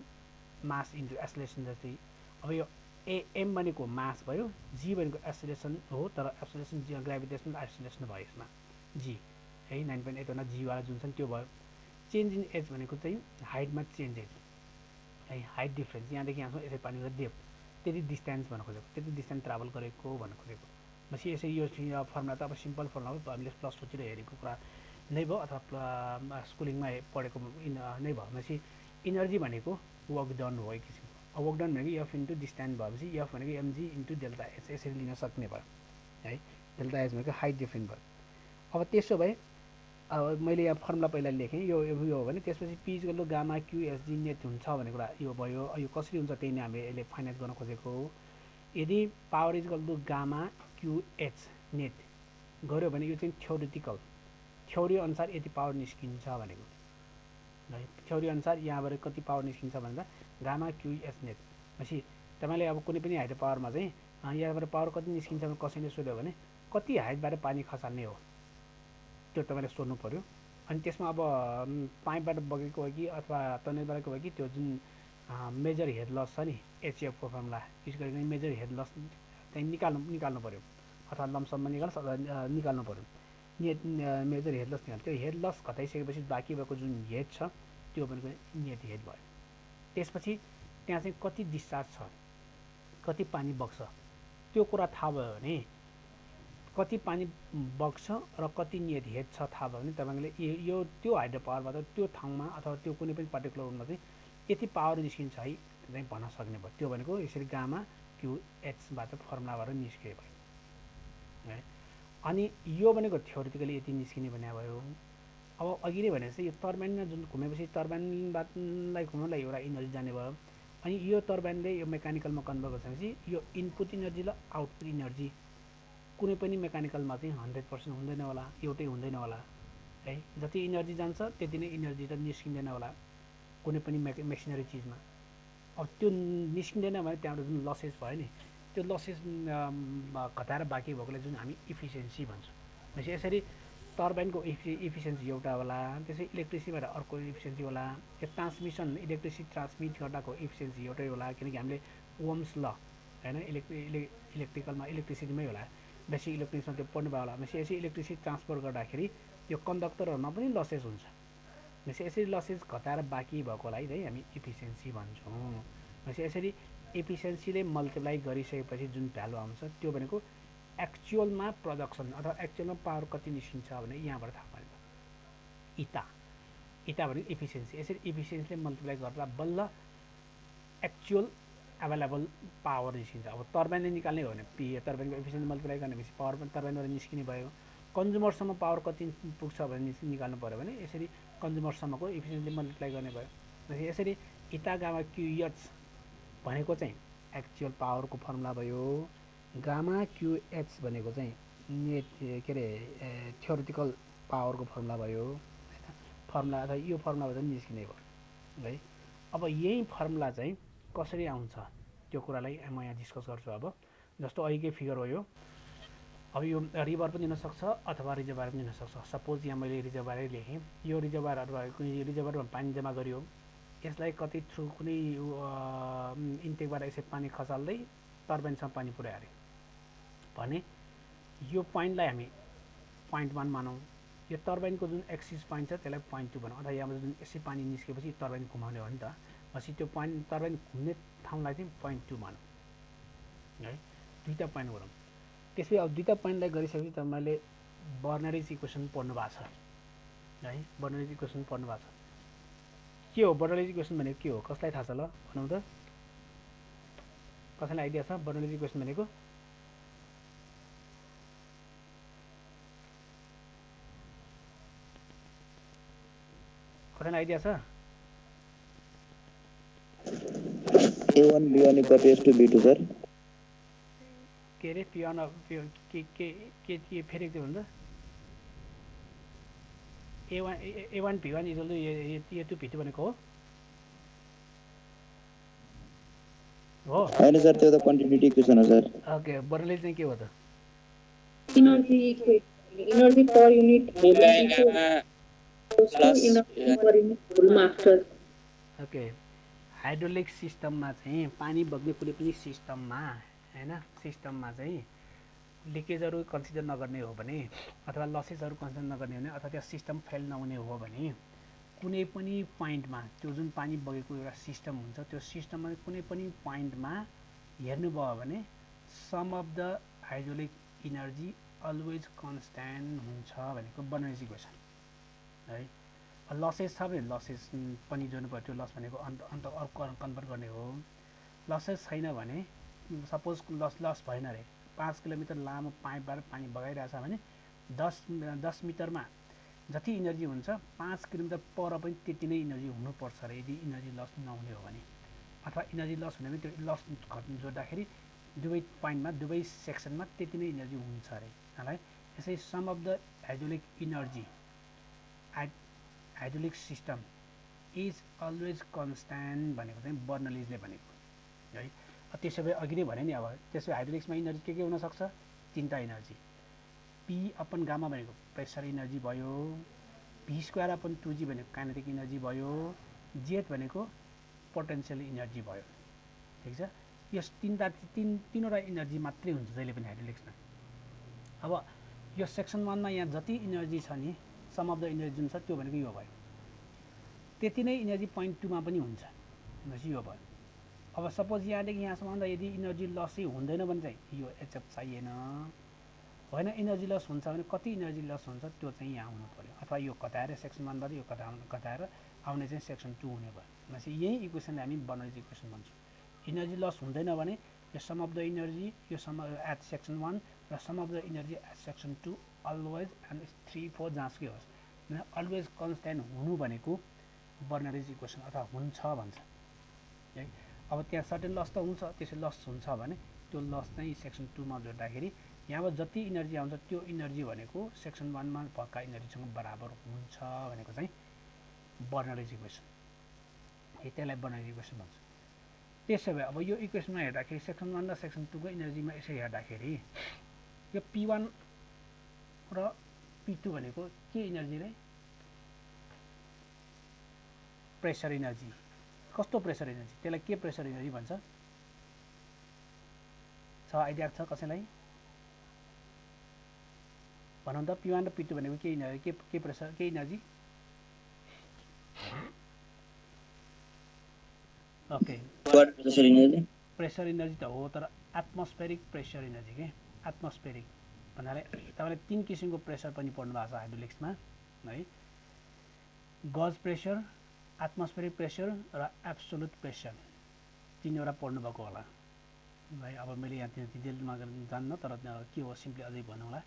मास इन्टु एक्सेलरेसन जस्तै। अब यो एम भनेको मास भयो, जी भनेको एक्सेलरेसन हो, तर एक्सेलरेसन ग्राभिटेसनल एक्सेलरेसन भयो यसमा जी है 9.8 भन्दा जीवाला जुन छ नि त्यो भयो। चेन्ज इन एज भनेको चाहिँ हाइटमा चेन्जेस है, हाइट डिफ्रेन्स यहाँदेखि यहाँसम्म यसरी पानीको डेप्थ त्यति डिस्टेन्स भन्न खोजेको, त्यति डिस्टेन्स ट्राभल गरेको भन्न खोजेको। भनेपछि यसरी यो फर्मुला त अब सिम्पल फर्मुला हो, हामीले प्लस टूतिर हेरेको कुरा नै भयो अथवा स्कुलिङमा पढेको नै भयो। भनेपछि इनर्जी भनेको वर्क डन हो एक किसिमको। अब वर्क डन भनेको एफ इन्टु डिस्टेन्स भएपछि एफ भनेको एमजी इन्टु डेल्टा एच यसरी लिन सक्ने भयो है। डेल्टा एच भनेको हाइट डिफ्रेन्स भयो। अब त्यसो भए अब मैले यहाँ फर्मुला पहिला लेखेँ यो हो भने त्यसपछि P equal to gamma QSG net हुन्छ भन्ने कुरा यो भयो। यो कसरी हुन्छ त्यही नै हामीले यसले फाइनाइट गर्न खोजेको हो। यदि power equal to gamma QH net गऱ्यो भने यो चाहिँ थ्योरी अनुसार यति पावर निस्किन्छ भनेको है। थ्योरी अनुसार यहाँबाट कति पावर निस्किन्छ भन्दा गामा क्युएच नेट। भनेपछि तपाईँले अब कुनै पनि हाइड्रो पावरमा चाहिँ यहाँबाट पावर कति निस्किन्छ भने कसैले सोध्यो भने कति हाइटबाट पानी खसाल्ने हो त्यो तपाईँले सोध्नु पऱ्यो। अनि त्यसमा अब पाइपबाट बगेको हो कि अथवा टनेलबाट हो कि त्यो जुन मेजर हेड लस छ नि एचएफको फर्मुला युज गरिकन मेजर हेड लस चाहिँ निकाल्नु पऱ्यो अथवा लमसममा निकाल्नु पऱ्यो। नेट मेजर हेड लस निकाल्नु, त्यो हेड लस घटाइसकेपछि बाँकी भएको जुन हेड छ त्यो भनेको नेट हेड भयो। त्यसपछि त्यहाँ चाहिँ कति डिस्चार्ज छ, कति पानी बग्छ त्यो कुरा थाहा भयो भने कति पानी बग्छ र कति नेट हेड छ थाहा भयो भने तपाईँले यो त्यो हाइड्रो पावरबाट त्यो ठाउँमा अथवा त्यो कुनै पनि पार्टिकुलर रूममा चाहिँ यति पावर निस्किन्छ है चाहिँ भन्न सक्ने भयो। त्यो भनेको यसरी गामा क्युएचबाट फर्मुलाबाट निस्किए भयो है। अनि यो भनेको थ्योरिटिकली यति निस्किने भन्ने भयो। अब अघि नै भने जस्तै यो टर्बाइनमा जुन घुमेपछि टर्बाइनलाई घुमाउनलाई एउटा इनर्जी जाने भयो। अनि यो टर्बाइनले यो मेकानिकलमा कन्भर्ट गरेपछि यो इनपुट इनर्जी र आउटपुट इनर्जी कुनै पनि मेकानिकलमा चाहिँ 100% हुँदैन होला, एउटै हुँदैन होला है। जति इनर्जी जान्छ त्यति नै इनर्जी त निस्किँदैन होला कुनै पनि मेसिनरी चिजमा। अब त्यो निस्किँदैन भने त्यहाँबाट जुन लसेस भयो नि त्यो लसेस घटाएर बाँकी भएकोलाई जुन हामी इफिसियन्सी भन्छौँ। भनेपछि यसरी टर्बाइनको इफिसियन्सी एउटा होला, त्यसै इलेक्ट्रिसिटीबाट अर्को इफिसियन्सी होला, यो ट्रान्समिसन इलेक्ट्रिसिटी ट्रान्समिट गर्दाको इफिसियन्सी एउटै होला, किनकि हामीले ओम्स ल होइन इलेक्ट्रिकलमा इलेक्ट्रिसिटीमै होला, बेसिक इलेक्ट्रिक्समा त्यो पढ्नु भयो होला। भनेपछि यसरी इलेक्ट्रिसिटी ट्रान्सफर गर्दाखेरि त्यो कन्डक्टरहरूमा पनि लसेस हुन्छ। भनेपछि यसरी लसेस घटाएर बाँकी भएकोलाई चाहिँ हामी इफिसियन्सी भन्छौँ। भनेपछि यसरी इफिसियन्सीले मल्टिप्लाई गरिसकेपछि जुन भ्यालु आउँछ त्यो भनेको एक्चुअलमा प्रोडक्सन अथवा एक्चुअलमा पावर कति निस्किन्छ भने यहाँबाट थाहा पाइन्छ। इटा भनेको इफिसियन्सी, यसरी इफिसियन्सीले मल्टिप्लाई गर्दा बल्ल एक्चुअल एभाइलेबल पावर निस्किन्छ। अब टर्बाइनले निकाल्ने हो भने टर्बाइनको इफिसियन्सी मल्टिप्लाई गर्ने भनेपछि पावर पनि टर्बाइनबाट निस्किने भयो। कन्ज्युमरसम्म पावर कति पुग्छ भने निकाल्नु पऱ्यो भने यसरी कन्ज्युमरसम्मको इफिसियन्सी मल्टिप्लाई गर्ने भयो। भनेपछि यसरी इटा गामा क्युएच भनेको चाहिँ एक्चुअल पावरको फर्मुला भयो। गामा क्युएच भनेको चाहिँ नेट के अरे थ्योरिटिकल पावरको फर्मुला भयो होइन। फर्मुला अथवा यो फर्मुलाबाट निस्किने भयो है। अब यही फर्मुला चाहिँ कसरी आउँछ त्यो कुरालाई म यहाँ डिस्कस गर्छु। अब जस्तो अहिलेकै फिगर हो यो। अब यो रिभर पनि हुनसक्छ अथवा रिजर्भर पनि हुनसक्छ। सपोज यहाँ मैले रिजर्भरै लेखेँ, यो रिजर्भर अथवा कुनै रिजर्भरमा पानी जम्मा गरियो, यसलाई कति थ्रु कुनै इन्टेकबाट यसरी पानी खसाल्दै टर्बाइनसम्म पानी पुर्यायो भने यो पोइन्टलाई हामी पोइन्ट 1 मानौँ। यो टर्बाइनको जुन एक्सिस पोइन्ट छ त्यसलाई पोइन्ट 2 भनौँ। अथवा यहाँबाट जुन यसरी पानी निस्केपछि टर्बाइन घुमाउने हो नि त, भनेपछि त्यो पोइन्ट टर्बाइन घुम्ने ठाउँलाई चाहिँ पोइन्ट 2 मानौँ है। दुईवटा पोइन्ट गरौँ। त्यसपछि अब दुईवटा पोइन्टलाई गरिसकेपछि तपाईँले बर्नरिज इक्वेसन पढ्नु भएको छ है। बर्नरिज इक्वेसन पढ्नु भएको छ। के हो बर्नरिज इक्वेसन भनेको के हो, कसलाई थाहा छ ल भनौँ त? कसैलाई आइडिया छ बर्नरिज इक्वेसन भनेको? कसैलाई आइडिया छ? A1 B1 equal to B2 sir. के अरे P1 के फेरि के भन्छ? A1 P1 equal to A2 P2 भनेको हो हैन सर, त्यो त कन्टिन्युटी इक्वेसन हो सर। ओके, बर्नरिज चाहिँ के हो त? Energy per unit okay, hydraulic सिस्टममा चाहिँ पानी बग्ने कुनै पनि सिस्टममा हैन, सिस्टममा चाहिँ लिकेजहरू कन्सिडर नगर्ने हो भने अथवा लसेसहरू कन्सिडर नगर्ने हो भने अथवा त्यो सिस्टम फेल नहुने हो भने कुनै पनि पोइन्टमा त्यो जुन पानी बगेको एउटा सिस्टम हुन्छ त्यो सिस्टममा कुनै पनि पोइन्टमा हेर्नुभयो भने sum of the hydraulic energy always constant हुन्छ भनेको बर्नरिज इक्वेसन है। लसेस छ भने लसेस पनि जोड्नु पर्यो। त्यो लस भनेको अन्त अर्को कन्भर्ट गर्ने हो। लसेस छैन भने सपोज लस भएन अरे 5 किलोमिटर लामो पाइपबाट पानी बगाइरहेछ भने 10 मिटरमा जति इनर्जी हुन्छ 5 किलोमिटर पर पनि त्यति नै इनर्जी हुनुपर्छ अरे यदि इनर्जी लस नहुने हो भने। अथवा इनर्जी लस हुने भने त्यो लस जोड्दाखेरि दुवै पोइन्टमा दुवै सेक्सनमा त्यति नै इनर्जी हुन्छ अरे है। यसै sum of the hydraulic energy hydraulic system is always constant भनेको चाहिँ बर्नलिजले भनेको है। त्यसो भए अघि नै भने नि अब त्यसो हाइड्रोलिक्समा इनर्जी के हुनसक्छ? 3टा इनर्जी। पी अपन गामा भनेको प्रेसर इनर्जी भयो, भी स्क्वायर अपन 2g भनेको काइनेटिक इनर्जी भयो, जेट भनेको पोटेन्सियल इनर्जी भयो। ठिक छ, यस तीनवटा इनर्जी मात्रै हुन्छ जहिले पनि हाइड्रोलिक्समा। अब यो सेक्सन 1 मा यहाँ जति इनर्जी छ नि सम अफ द इनर्जी जुन छ त्यो भनेको यो भयो। त्यति नै इनर्जी पोइन्ट 2 मा पनि हुन्छ भनेपछि यो भयो। अब सपोज यहाँदेखि यहाँसम्म आउँदा यदि इनर्जी लसै हुँदैन भने चाहिँ यो एचएफ चाहिएन होइन। इनर्जी लस हुन्छ भने कति इनर्जी लस हुन्छ त्यो चाहिँ यहाँ हुनु पर्यो। अथवा यो घटाएर सेक्सन 1 बाट यो घटाएर आउने चाहिँ सेक्सन 2 हुने भयो। भनेपछि यही इक्वेसनलाई हामी बर्नरिज इक्वेसन भन्छौँ। इनर्जी लस हुँदैन भने यो सम अफ द इनर्जी यो सम एट सेक्सन 1 र sum of the energy at section 2 always and 3, 4 जहाँसुकै होस् अलवेज कन्स्ट्यान्ट हुनु भनेको बर्नरिज इक्वेसन अथवा हुन्छ भन्छ है। अब त्यहाँ सर्टेन लस त हुन्छ, त्यसै लस हुन्छ भने त्यो लस चाहिँ सेक्सन 2 मा जोड्दाखेरि यहाँबाट जति इनर्जी आउँछ त्यो इनर्जी भनेको सेक्सन 1 मा भएका इनर्जीसँग बराबर हुन्छ भनेको चाहिँ बर्नरिज इक्वेसन है। त्यसलाई बर्नरिज इक्वेसन भन्छ। त्यसो भए अब यो इक्वेसनमा हेर्दाखेरि सेक्सन 1 र सेक्सन 2 को इनर्जीमा यसरी हेर्दाखेरि यो P1 र P2 भनेको के इनर्जी रे प्रेसर इनर्जी कस्तो प्रेसर इनर्जी त्यसलाई के प्रेसर इनर्जी भन्छ छ आइडिया छ कसैलाई भनौँ त P1 र P2 भनेको के इनर्जी के प्रेसर के energy okay water pressure energy pressure energy त हो तर एटमोस्फेरिक प्रेसर इनर्जी के एटमोस्फेरिक भन्नाले तपाईले तीन किसिमको प्रेसर पनि पढ्नु भएको छ हाइड्रोलिक्समा है गज प्रेसर एटमोस्फेरिक प्रेसर र एब्सोल्युट प्रेसर तीनवटा पढ्नु भएको होला है अब मैले यहाँ डिटेलमा जान्न तर के हो सिम्पली अझै भनौँला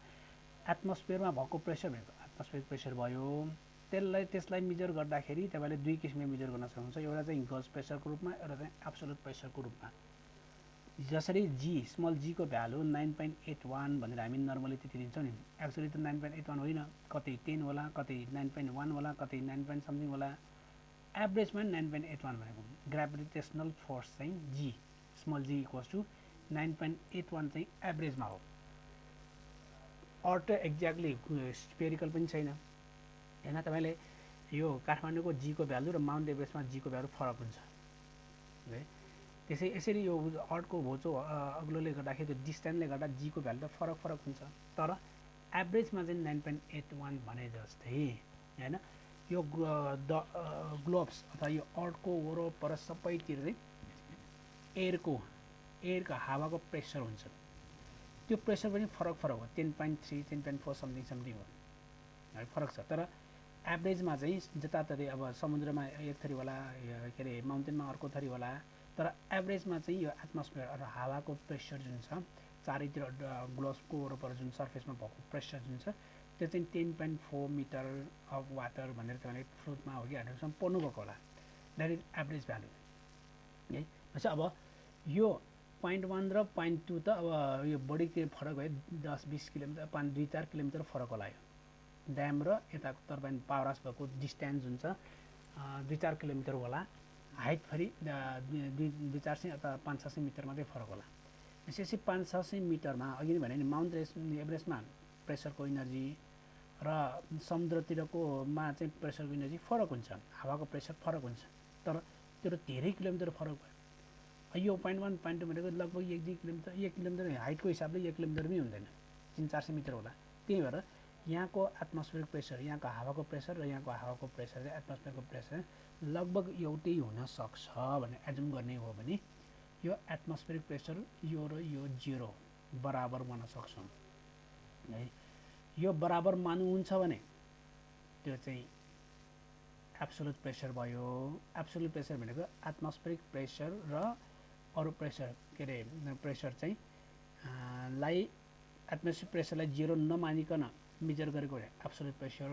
एटमोस्फियरमा भएको प्रेसर भनेको एटमोस्फेरिक प्रेसर भयो त्यसलाई मेजर गर्दाखेरि तपाईले दुई किसिमले मेजर गर्न सक्नुहुन्छ एउटा चाहिँ गज प्रेसरको रूपमा एउटा चाहिँ एब्सोल्युट प्रेसरको रूपमा जसरी जी स्मल जी को भ्यालु 9.81 भनेर हामी नर्मली त्यति दिन्छौँ नि एक्चुअली त 9.81 होइन कतै 10 होला कतै 9.1 होला कतै 9 समथिङ होला एभरेजमा 9.81 भनेको ग्रेभिटेसनल फोर्स चाहिँ जी स्मल जी इक्वल्स टु 9.81 चाहिँ एभरेजमा हो अर्थ एक्ज्याक्टली स्पेरिकल पनि छैन हैन तपाईले यो काठमाडौँको जी को भ्यालु र माउन्ट एभरेस्टमा जी को भ्यालु फरक हुन्छ है यसरी यो अर्थको होचो अग्लोले गर्दाखेरि त्यो डिस्टेन्सले गर्दा जी को भ्यालु त फरक हुन्छ तर एभरेजमा चाहिँ 9.81 भने जस्तै हैन यो ग्लोब्स अथवा यो अर्थको वरपर सबैतिर चाहिँ एयरको हावाको प्रेसर हुन्छ त्यो प्रेसर पनि फरक हो 10.3 10.4 समथिङ हो है फरक छ तर एभरेजमा चाहिँ जताततै अब समुद्रमा एक थरी होला के रे माउन्टेनमा अर्को थरी होला तर एभरेजमा चाहिँ यो एटमोस्फियर अथवा हावाको प्रेसर जुन छ चारैतिर ग्लोब्सको वरपर जुन सर्फेसमा भएको प्रेसर जुन छ त्यो चाहिँ 10.4 मिटर अफ वाटर भनेर तपाईले फ्लुटमा हो कि हाइड्रोलिक्समा पढ्नु भएको होला द्याट इज एभरेज भ्यालु है भनेपछि अब यो 0.1 र 0.2 त अब यो बढी फरक भयो 10-20 किलोमिटर 2-4 किलोमिटर फरक होला यो ड्याम र यताको टर्बाइन पावर हाउस भएको डिस्टेन्स हुन्छ 2-4 किलोमिटर होला हाइट फेरि 200-400 अथवा 500 मिटर मात्रै फरक होला यसै 500 मिटरमा अघि नै भने नि माउन्ट एभरेस्टमा प्रेसरको इनर्जी र समुद्रतिरको मा चाहिँ प्रेसरको इनर्जी फरक हुन्छ हावाको प्रेसर फरक हुन्छ तर त्यो धेरै किलोमिटर फरक भयो यो 0.1 0.2 भनेको लगभग 1-2 किलोमिटर 1 किलोमिटर हाइटको हिसाबले 1 किलोमिटर पनि हुँदैन 300-400 मिटर होला त्यही भएर यहाँको एटमोस्फियरिक प्रेसर यहाँको हावाको प्रेसर र यहाँको हावाको प्रेसर र एटमोस्फियरको प्रेसर लगभग एउटै हुन सक्छ भन्ने एजुम गर्ने हो भने यो एटमोस्फियरिक प्रेसर यो र यो 0 बराबर हुन सक्छ है यो बराबर मान्नुहुन्छ भने त्यो चाहिँ एब्सोल्युट प्रेसर भयो एब्सोल्युट प्रेसर भनेको एटमोस्फियरिक प्रेसर र अरु प्रेसर के रे प्रेसर चाहिँ लाई एटमोस्फियरिक प्रेसरलाई 0 नमानिकन मेजर गरेको एब्सोल्युट प्रेसर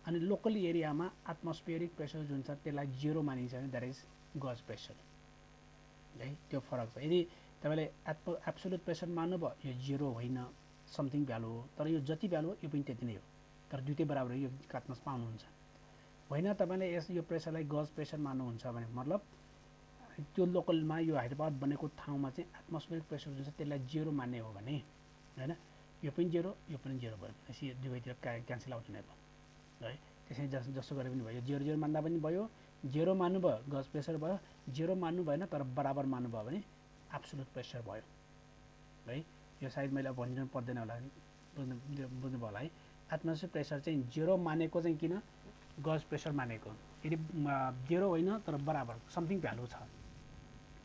अनि लोकल एरियामा एटमोस्फियरिक प्रेसर जुन छ त्यसलाई 0 मानिन्छ भने द्याट इज गज प्रेसर है त्यो फरक छ यदि तपाईले एब्सोल्युट प्रेसर मान्नुभयो यो 0 होइन समथिङ भ्यालु हो तर यो जति भ्यालु हो यो पनि त्यति नै हो तर दुईटै बराबर यो काट्न पाउनुहुन्छ होइन तपाईले यो प्रेसरलाई गज प्रेसर मान्नुहुन्छ भने मतलब त्यो लोकलमा यो हाइड्रोपावर बनेको ठाउँमा चाहिँ एटमोस्फियरिक प्रेसर जुन छ त्यसलाई 0 मान्ने हो भने हैन यो पनि 0 यो पनि 0 भयो त्यसै दुवैतिर क्यान्सल आउट हुने भयो है त्यसै जस्तो गरे पनि भयो 0 मान्दा पनि भयो 0 मान्नु भयो गज प्रेसर भयो 0 मान्नु भएन तर बराबर मान्नु भयो भने एब्सोल्युट प्रेसर भयो है यो सायद मैले भनिदिनु पर्दैन होला बुझ्नु भयो होला है एटमोस्फियर प्रेसर चाहिँ 0 मानेको चाहिँ किन गज प्रेसर मानेको यदि 0 होइन तर बराबर समथिङ भ्यालु छ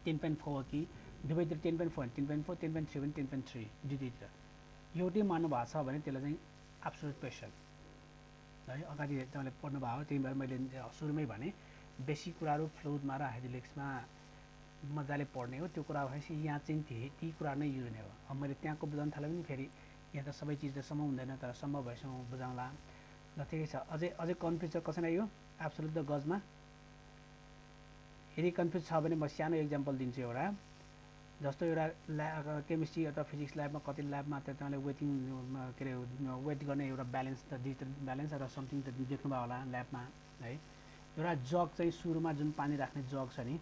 10.4 कि दुवैतिर 10.4 10.4 10.3 पनि 10.3 दुईतिर एउटै मान्नु भएको छ भने त्यसलाई चाहिँ एब्सोल्युट प्रेसर है अगाडि तपाईले पढ्नु भएको त्यही भएर मैले सुरुमै भने बेसिक कुराहरू फ्लुइडमा र हाइड्रोलिक्समा मजाले पढ्ने हो त्यो कुरा भएपछि यहाँ चाहिँ ती कुरा नै युज हुने हो अब मैले त्यहाँको बुझाउन थाले पनि फेरि यहाँ त सबै चिज त सम्भव हुँदैन तर सम्भव भएसम्म बुझाउँला ल ठिकै छ अझै कन्फ्युज छ कसैलाई यो एब्सोल्युट र गजमा यदि कन्फ्युज छ भने म सानो एक्जाम्पल दिन्छु एउटा जस्तो एउटा केमिस्ट्री अथवा फिजिक्स ल्याबमा कति ल्याबमा त्यसले वेटिङ के अरे वेट गर्ने एउटा ब्यालेन्स त डिजिटल ब्यालेन्स र समथिङ त देख्नुभयो होला ल्याबमा है एउटा जग चाहिँ सुरुमा जुन पानी राख्ने जग छ नि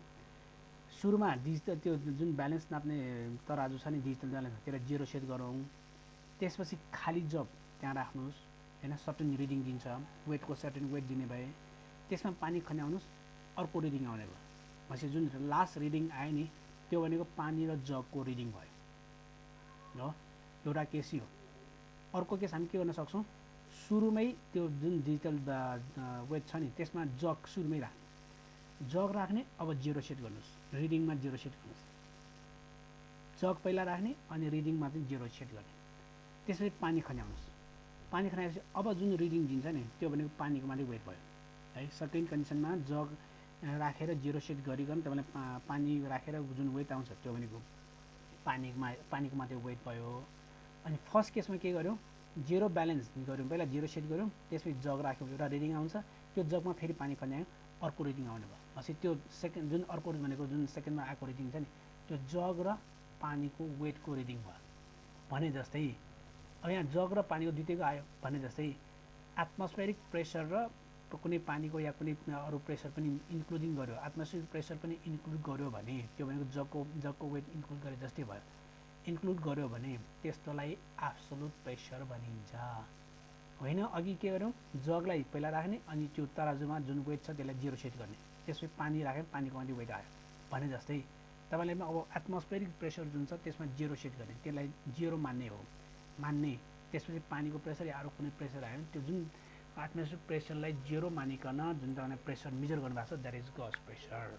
सुरुमा डिजिटल त्यो जुन ब्यालेन्स नाप्ने तराजु छ नि डिजिटल ब्यालेन्स त्यसलाई 0 सेट गरौँ त्यसपछि खाली जग त्यहाँ राख्नुहोस् हैन सर्टेन रिडिङ दिन्छ वेटको सर्टेन वेट दिने भए त्यसमा पानी खन्याउनुस् अर्को रिडिङ आउने भयो भनेपछि जुन लास्ट रिडिङ आयो नि त्यो भनेको पानी र जगको रिडिङ भयो हो एउटा केस हो अर्को केस हामी के गर्न सक्छौं सुरुमै त्यो जुन डिजिटल वेट छ नि त्यसमा जग सुरुमै राख्ने जग राख्ने अब 0 सेट गर्नुस् रिडिङमा 0 सेट गर्नुस् जग पहिला राख्ने अनि रिडिङमा चाहिँ 0 सेट गर्ने त्यसपछि पानी खन्याउनुस् पानी खन्याएपछि अब जुन रिडिङ दिन्छ नि त्यो भनेको पानीको माथि वेट भयो है सर्टेन कन्डिसनमा जग राखेर 0 सेट गरिकन तपाईले पानी राखेर जुन वेट आउँछ त्यो भनेको पानीको माथि वेट भयो अनि फर्स्ट केसमा के गर्यौं 0 ब्यालेन्स गर्यौं पहिला 0 सेट गर्यौं त्यसपछि जग राख्यौं एउटा रिडिङ आउँछ त्यो जगमा फेरि पानी खन्यायौं अर्को रिडिङ आउने भयो अनि त्यो सेकेन्ड जुन अर्को भनेको जुन सेकेन्डमा आएको रिडिङ छ नि त्यो जग र पानीको वेटको रिडिङ भयो भने जस्तै अब यहाँ जग र पानीको दुईटैको आयो भने जस्तै एटमोस्फेरिक प्रेसर र कुनै पानीको या कुनै अरु प्रेसर पनि इन्क्लुडिङ गर्यो एटमोस्फेरिक प्रेसर पनि इन्क्लुड गर्यो भने त्यो भनेको जगको वेट इन्क्लुड गरे जस्तै भयो इन्क्लुड गर्यो भने त्यस्तोलाई एब्सोल्युट प्रेसर भनिन्छ होइन अघि के गर्यौं जगलाई पहिला राख्ने अनि त्यो तराजुमा जुन वेट छ त्यसलाई 0 सेट गर्ने त्यसपछि पानी राखे पानीको माथि वेट आयो भने जस्तै तपाईले अब एटमोस्फेरिक प्रेसर जुन छ त्यसमा 0 सेट गर्ने त्यसलाई 0 मान्ने हो मान्ने त्यसपछि पानीको प्रेसर या अरु कुनै प्रेसर आयो त्यो जुन एटमोस्फेरिक प्रेसरलाई 0 मानिकन जुन तपाईले प्रेसर मेजर गर्नु भएको छ दैट इज गज प्रेसर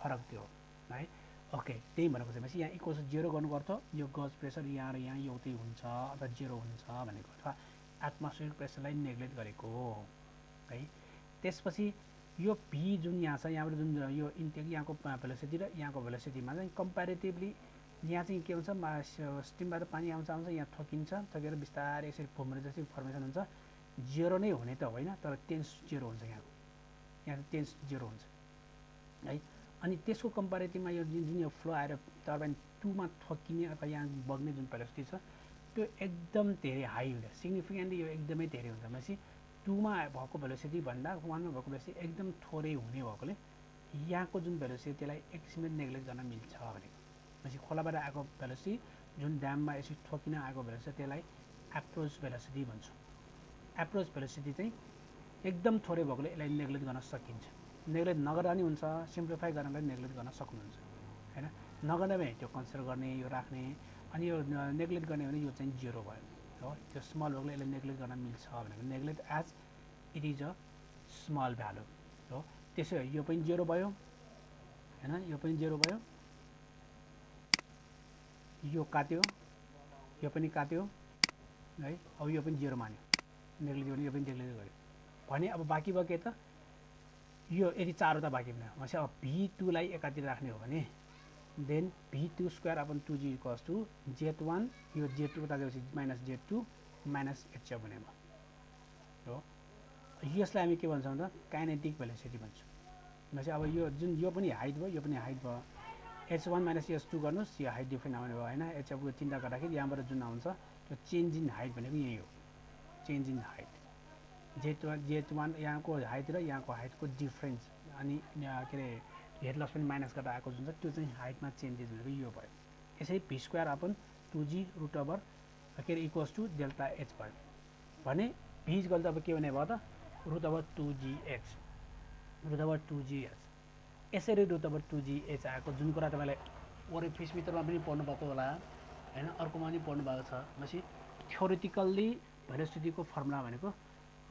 फरक त्यो है ओके त्यही भनेको चाहिँ यहाँ इक्वल 0 गर्नु पर्छ यो गज प्रेसर यहाँ र यहाँ एउटै हुन्छ अथवा 0 हुन्छ भनेको अथवा एटमोस्फेरिक प्रेसरलाई नेग्लेक्ट गरेको है त्यसपछि यो p जुन यहाँ छ यहाँबाट जुन यो इन्टेक यहाँको भेलोसिटी र यहाँको भेलोसिटीमा चाहिँ कम्प्यारेटिभली यहाँ चाहिँ के हुन्छ स्टिमबाट पानी आउँछ यहाँ थकिन्छ थकेर बिस्तारै यसरी फोमरे जस्तै फर्मेसन हुन्छ 0 नै हुने त होइन तर टेन्स 0 हुन्छ यहाँ टेन्स 0 हुन्छ है अनि त्यसको कम्प्यारेटिभमा यो जुन यो फ्लो आएर टर्बाइन 2 मा थकिने अथवा यहाँ बग्ने जुन भेलोसिटी छ त्यो एकदम धेरै हाई हुन्छ सिग्निफिकेन्टली यो एकदमै धेरै हुन्छ भनेपछि 2 मा भएको भेलोसिटी भन्दा 1 मा भएको भेलोसिटी एकदम थोरै हुने भएकोले यहाँको जुन भेलोसिटी त्यसलाई एक किसिमले नेग्लेक्ट गर्न मिल्छ भनेको भनेपछि खोलाबाट आएको भेलोसिटी जुन ड्याममा यसरी ठोकिन आएको भेलोसिटी त्यसलाई एप्रोच भेलोसिटी भन्छौँ एप्रोच भेलोसिटी चाहिँ एकदम थोरै भएकोले यसलाई नेग्लेक्ट गर्न सकिन्छ नेग्लेक्ट नगर्दा नि हुन्छ सिम्प्लिफाई गर्नलाई नेग्लेक्ट गर्न सक्नुहुन्छ हैन नगर्दा भए त्यो कन्सिडर गर्ने यो राख्ने अनि यो नेग्लेक्ट गर्ने भने यो चाहिँ 0 भयो हो त्यो स्मल भएकोले यसलाई नेग्लेक्ट गर्न मिल्छ भनेको neglect as it is a small value हो त्यसो यो पनि 0 भयो हैन यो पनि 0 भयो यो काट्यो यो पनि काट्यो है अब यो पनि 0 मान्यो नेग्लेक्ट गर्ने यो पनि नेग्लेक्ट गर्यो भने अब बाँकी भयो के त यो यदि चारवटा बाँकी भयो भनेपछि अब v2 लाई एकातिर राख्ने हो भने then v2 square upon 2g equals to z1 यो z2 उता गएपछि माइनस z2 माइनस h बने भयो हो यसलाई हामी के भन्छौँ त काइनेटिक भेलोसिटी भन्छौँ भनेपछि अब यो जुन यो पनि हाइट भयो यो पनि हाइट भयो h1 माइनस h2 गर्नुस् यो हाइट डिफरेन्ट आउने भयो हैन h को चिन्ता गर्दाखेरि यहाँबाट जुन आउँछ त्यो चेन्ज इन हाइट भनेको यही हो चेन्ज इन हाइट z1 यहाँको हाइट र यहाँको हाइटको डिफरेन्स अनि के रे हेड लस पनि माइनस गर्दा आएको जुन छ त्यो चाहिँ हाइटमा चेन्जेस भनेको यो भयो यसरी v square upon 2g root over के रे इक्वल्स टु डेल्टा h भयो भने v इक्वल अब के भने भयो त root over 2gh root over 2gh यसरी रुट ओभर 2gh आएको जुन कुरा तपाईलाई ओरिफिस भित्रमा पनि पढ्नु भएको होला हैन अर्कोमा पनि पढ्नु भएको छ भनेपछि थ्योरेटिकल्ली भेलोसिटीको फर्मुला भनेको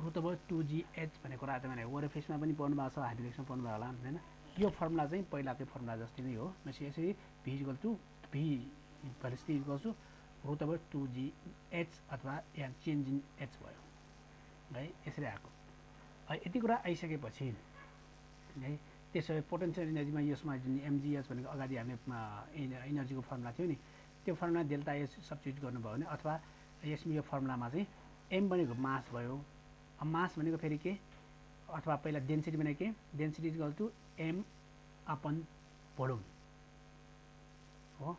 रुट ओभर 2gh भनेको कुरा तपाईले ओरिफिसमा पनि पढ्नु भएको छ हाइड्रोलिक्समा पढ्नु भएको होला हैन यो फर्मुला चाहिँ पहिलाकै फर्मुला जस्तै नै हो भनेपछि यसरी v equal to v velocity equal to root over 2gh अथवा यहाँ चेन्ज इन h भयो है यसरी आएको यति कुरा आइसकेपछि है त्यसो पोटेन्शियल एनर्जीमा यसमा जुन mgh भनेको अगाडि हामीले एनर्जीको फर्मुला थियो नि त्यो फर्मुला डेल्टा h सब्स्टिट्युट गर्नुभयो भने अथवा यसमा यो फर्मुलामा चाहिँ m भनेको मास भयो मास भनेको फेरि के अथवा पहिला डेन्सिटी भनेको के density equal to m upon volume हो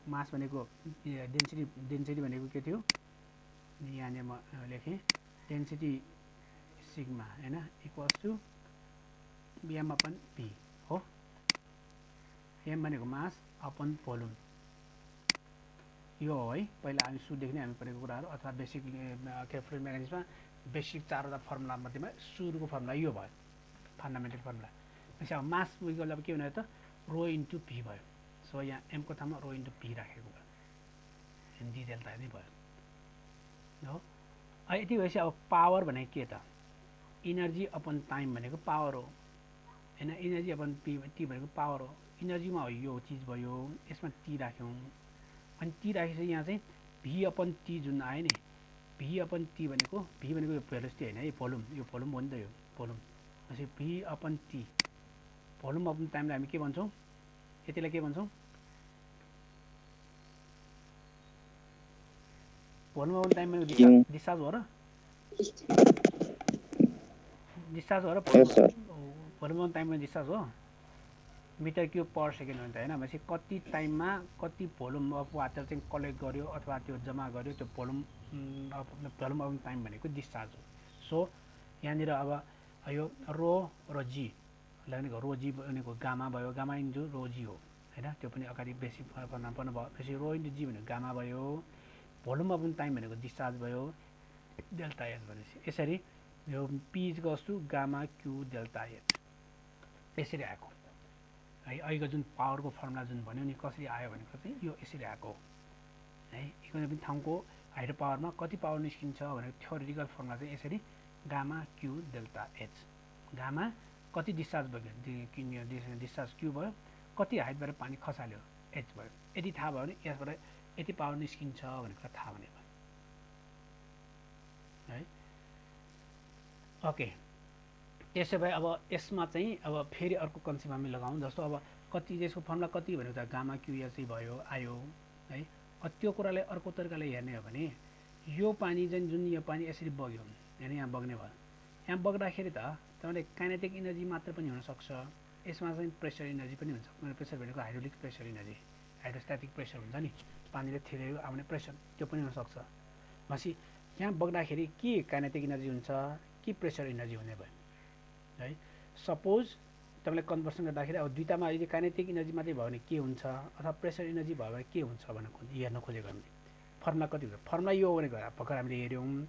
मास भनेको डेन्सिटी भनेको के थियो यहाँ म लेखेँ डेन्सिटी सिग्मा हैन equals to m upon p हो m भनेको मास अपन भोल्युम यो हो है पहिला हामी सुरुदेखि नै हामी पढेको कुराहरु अथवा बेसिक फ्लुइड मेकानिक्समा बेसिक 4वटा फर्मुला मध्येमा सुरुको फर्मुला यो भयो फन्डामेन्टल फर्मुला। भनेपछि अब मास इक्वल अब के भन्यो त रो इन्टु पी भयो। सो यहाँ एम को ठाउँमा रो इन्टु पी राखेको भयो, डी डेल्टा नै भयो हो। यति भएपछि अब पावर भनेको के त इनर्जी अपन टाइम भनेको पावर हो हैन, इनर्जी अपन टी भनेको पावर हो। इनर्जीमा हो यो चिज भयो, यसमा टी राख्यौँ अनि टी राखेपछि यहाँ चाहिँ भी अपन टी जुन आयो नि, भी अपन टी भनेको यो भेलोसिटी हैन है, भोल्युम, यो भोल्युम हो नि त, यो भोल्युम। भनेपछि भी अपन टी भोल्युम अपन टाइमलाई हामी के भन्छौँ, यतिलाई के भन्छौँ, भोल्युम अपन टाइम भनेको डिस्चार्ज हो र, डिस्चार्ज हो र भोल्युम अपन टाइममा डिस्चार्ज हो, मिटर क्युब पर सेकेन्ड हो नि त हैन। भनेपछि कति टाइममा कति भोल्युम अफ वाटर चाहिँ कलेक्ट गर्यो अथवा त्यो जम्मा गर्यो, त्यो भोल्युम अफ टाइम भनेको डिस्चार्ज हो। सो यहाँनिर अब यो रो र जी भनेको रो जी भनेको गामा भयो, गामा इन्टु रो जी हो हैन, त्यो पनि अगाडि बेसी फर्मुला पनि भयो। त्यसपछि रो इन्टु जी भनेको गामा भयो, भोल्युम अफ टाइम भनेको डिस्चार्ज भयो, डेल्टा एच भनेपछि यसरी यो P equals to gamma Q delta H यसरी आएको है। अहिलेको जुन पावरको फर्मुला जुन भन्यो नि कसरी आयो भनेको चाहिँ यो यसरी आएको है। कुनै पनि ठाउँको हाइड्रो पावरमा कति पावर निस्किन्छ भनेको थ्योरिटिकल फर्मुला चाहिँ यसरी gamma Q delta H. Gamma कति डिस्चार्ज भयो, डिस्चार्ज क्यू भयो, कति हाइटबाट पानी खसाल्यो एच भयो। यदि थाहा भयो भने यसबाट यति पावर निस्किन्छ भनेको थाहा हुने भयो है। ओके, त्यसो भए अब यसमा चाहिँ अब फेरि अर्को कन्सेप्ट हामी लगाउँ, जस्तो अब कति यसको फर्मुला कति भनेको त गामा क्यू एच भयो आयो है। त्यो कुरालाई अर्को तरिकाले हेर्ने हो भने यो पानी चाहिँ जुन यो पानी यसरी बग्यो हैन, यहाँ बग्ने भयो, यहाँ बग्दाखेरि त तपाईँले काइनेटिक इनर्जी मात्र पनि हुनसक्छ, यसमा चाहिँ प्रेसर इनर्जी पनि हुन्छ। प्रेसर भनेको हाइड्रोलिक प्रेसर इनर्जी, हाइड्रोस्ट्याटिक प्रेसर हुन्छ नि, पानीले थिरेर आउने प्रेसर, त्यो पनि हुनसक्छ। भनेपछि यहाँ बग्दाखेरि के काइनेटिक इनर्जी हुन्छ कि प्रेसर इनर्जी हुने भयो है। सपोज तपाईँले कन्भर्सन गर्दाखेरि अब दुईटामा यदि काइनेटिक इनर्जी मात्रै भयो भने के हुन्छ अथवा प्रेसर इनर्जी भयो भने के हुन्छ भनेर हेर्न खोजेको हामीले फर्मुला कति हुन्छ, फर्मुला यो हो भनेको भर्खर हामीले हेऱ्यौँ,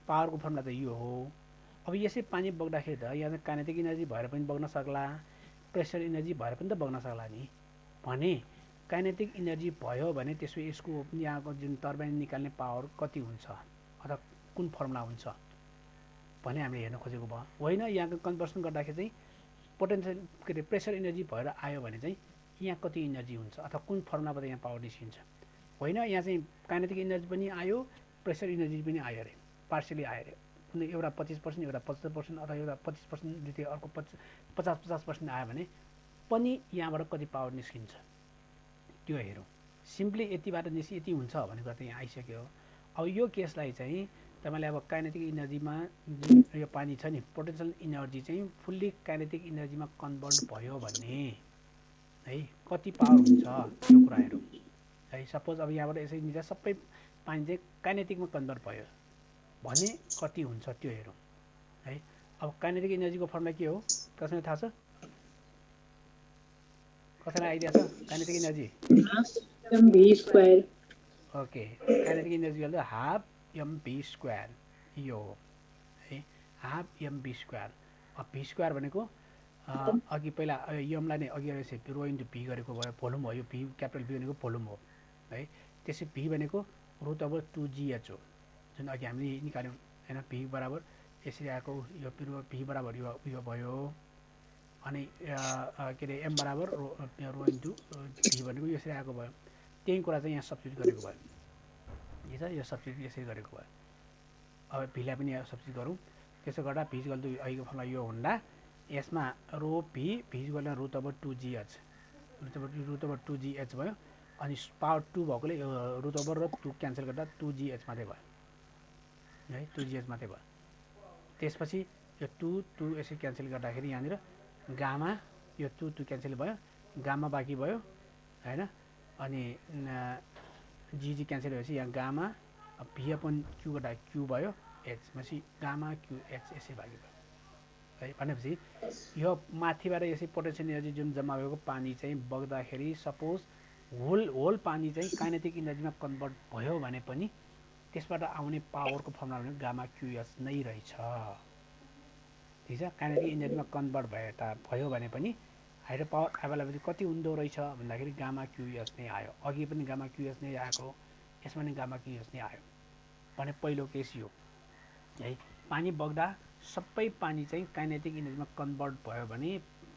पावरको फर्मुला त यो हो। अब यसै पानी बग्दाखेरि त यहाँ काइनेटिक इनर्जी भएर पनि बग्न सक्ला, प्रेसर इनर्जी भएर पनि त बग्न सक्ला नि। भने काइनेटिक इनर्जी भयो भने त्यसो यसको यहाँको जुन टर्बाइन निकाल्ने पावर कति हुन्छ अथवा कुन फर्मुला हुन्छ भने हामीले हेर्न खोजेको भयो। होइन यहाँको कन्भर्सन गर्दाखेरि चाहिँ पोटेन्सियल के अरे प्रेसर इनर्जी भएर आयो भने चाहिँ यहाँ कति इनर्जी हुन्छ अथवा कुन फर्मुलाबाट यहाँ पावर निस्किन्छ। होइन यहाँ चाहिँ काइनेटिक इनर्जी पनि आयो, प्रेसर इनर्जी पनि आयो अरे, पार्सियली आयो अरे, कुनै एउटा 25%, एउटा 75% अथवा एउटा 25% द्वितीय अर्को 50% आयो भने पनि यहाँबाट कति पावर निस्किन्छ त्यो हेरौँ। सिम्पली यतिबाट यति हुन्छ भनेको त यहाँ आइसक्यो। अब यो केसलाई चाहिँ तपाईँले अब काइनेटिक इनर्जीमा जुन यो पानी छ नि पोटेन्सियल इनर्जी चाहिँ फुल्ली काइनेटिक इनर्जीमा कन्भर्ट भयो भने है कति पावर हुन्छ त्यो कुरा हेरौँ है। सपोज अब यहाँबाट यसरी निस्किँदा सबै पानी चाहिँ काइनेटिकमा कन्भर्ट भयो भने कति हुन्छ त्यो हेरौँ है। अब काइनेटिक इनर्जीको फर्मुला के हो कसैलाई थाहा छ, कसैलाई आइडिया छ kinetic energy? Okay, kinetic energy हो हाफ mv स्क्वायर, यो हो है, हाफ mv स्क्वायर। अब v स्क्वायर भनेको अघि पहिला यमलाई नै अघि रहेछ रो इन्टु भी गरेको भयो, भोल्युम हो, यो भी क्यापिटल भी भनेको भोल्युम हो है। त्यसै भी भनेको रुट ओभर 2gh हो जुन अघि हामीले निकाल्यौँ हैन। भी बराबर यसरी आएको, यो भी बराबर यो भयो, अनि के अरे एम बराबर रो इन्टु भी भनेको यसरी आएको भयो। त्यही कुरा चाहिँ यहाँ सब्स्टिट्युट गरेको भयो, यो छ यो सब्स्टिट्युट यसरी गरेको भयो। अब भीलाई पनि यहाँ सब्स्टिट्युट गरौँ, त्यसो गर्दा भी इक्वल टु अहिलेको फर्मुला यो हुँदा यसमा rho V equal to root over 2gh, root over 2gh भयो, अनि पावर 2 भएकोले यो रुट ओभर र 2 क्यान्सल गर्दा 2gh मात्रै भयो है, 2gh मात्रै भयो। त्यसपछि यो 2 यसरी क्यान्सल गर्दाखेरि यहाँनिर गामा यो 2 क्यान्सल भयो, गामा बाँकी भयो हैन, अनि जी क्यान्सल भएपछि यहाँ गामा भी अपन क्यू गर्दा क्यू भयो एच, भनेपछि गामा क्यू एच यसै बाँकी भयो है। भनेपछि यो माथिबाट यसै पोटेन्सियल इनर्जी जुन जम्मा भएको पानी चाहिँ बग्दाखेरि सपोज होल पानी चाहिँ काइनेटिक इनर्जीमा कन्भर्ट भयो भने पनि त्यसबाट आउने पावरको फर्मुला भनेको गामा क्युएस नै रहेछ। ठिक छ, काइनेटिक इनर्जीमा कन्भर्ट भयो भने पनि हाइड्रो पावर एभाइलेबिलिटी कति हुँदो रहेछ भन्दाखेरि गामा क्युएस नै आयो। अघि पनि गामा क्युएस नै आएको, यसमा पनि गामा क्युएस नै आयो भने पहिलो केस यो है। पानी बग्दा सबै पानी चाहिँ काइनेटिक इनर्जीमा कन्भर्ट भयो भने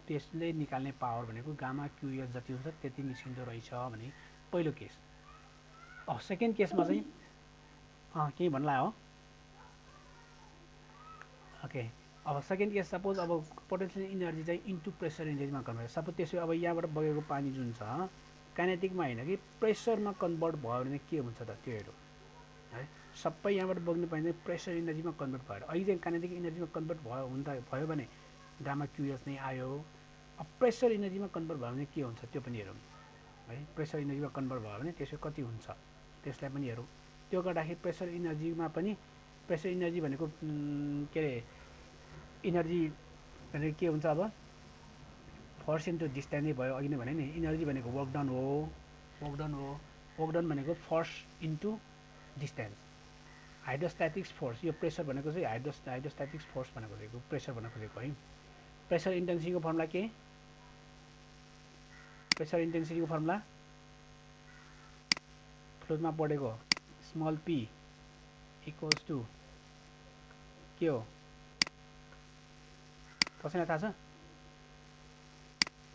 त्यसले निकाल्ने पावर भनेको गामा क्युएस जति हुन्छ त्यति निस्किँदो रहेछ भने पहिलो केस। सेकेन्ड केसमा चाहिँ केही भन्ला हो। ओके, अब सेकेन्ड केस सपोज अब पोटेन्सियल इनर्जी चाहिँ इन्टु प्रेसर इनर्जीमा कन्भर्ट। सपोज त्यसो अब यहाँबाट बगेको पानी जुन छ काइनेटिकमा होइन कि प्रेसरमा कन्भर्ट भयो भने के हुन्छ त त्यो हेरौँ है। सबै यहाँबाट बग्ने पानी चाहिँ प्रेसर इनर्जीमा कन्भर्ट भएर अहिले चाहिँ काइनेटिक इनर्जीमा कन्भर्ट भयो भने गामा क्युएस नै आयो। अब प्रेसर इनर्जीमा कन्भर्ट भयो भने के हुन्छ त्यो पनि हेरौँ है। प्रेसर इनर्जीमा कन्भर्ट भयो भने त्यसो कति हुन्छ त्यसलाई पनि हेरौँ। त्यो गर्दाखेरि प्रेसर इनर्जीमा पनि प्रेसर इनर्जी भनेको के अरे इनर्जी भनेको के हुन्छ अब फोर्स इन्टु डिस्टेन्स नै भयो। अघि नै भने नि इनर्जी भनेको वर्क डन हो, वर्क डन भनेको फोर्स इन्टु डिस्टेन्स। हाइड्रोस्ट्याटिक्स फोर्स, यो प्रेसर भनेको चाहिँ हाइड्रोस्ट्याटिक्स फोर्स भनेको खोजेको, प्रेसर भनेको खोजेको है। प्रेसर इन्टेन्सिटीको फर्मुला के? प्रेसर इन्टेन्सिटीको फर्मुला फ्लुइडमा पढेको स्मल पी इक्वल्स टु के हो कसैलाई थाहा छ?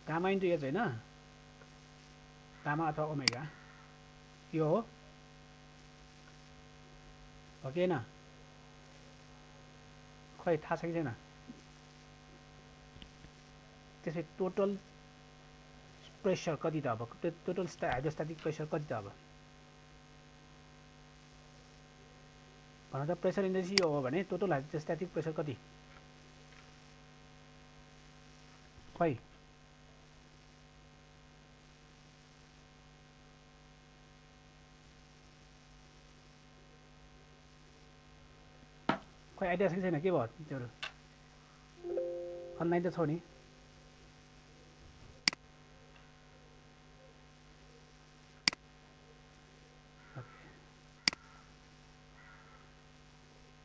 गामा इन्टु एच होइन, गामा अथवा ओमेगा यो हो कि होइन? खै थाहा छ कि छैन? त्यसपछि टोटल प्रेसर कति त अब टोटल हाइड्रोस्ट्याटिक प्रेसर कति त अब भन त। प्रेसर इन्डेक्स यो हो भने टोटल हाइड्रोस्ट्याटिक प्रेसर कति? खै खै आइडिया छ कि छैन? के भयो त्यो अनलाइन त छ नि?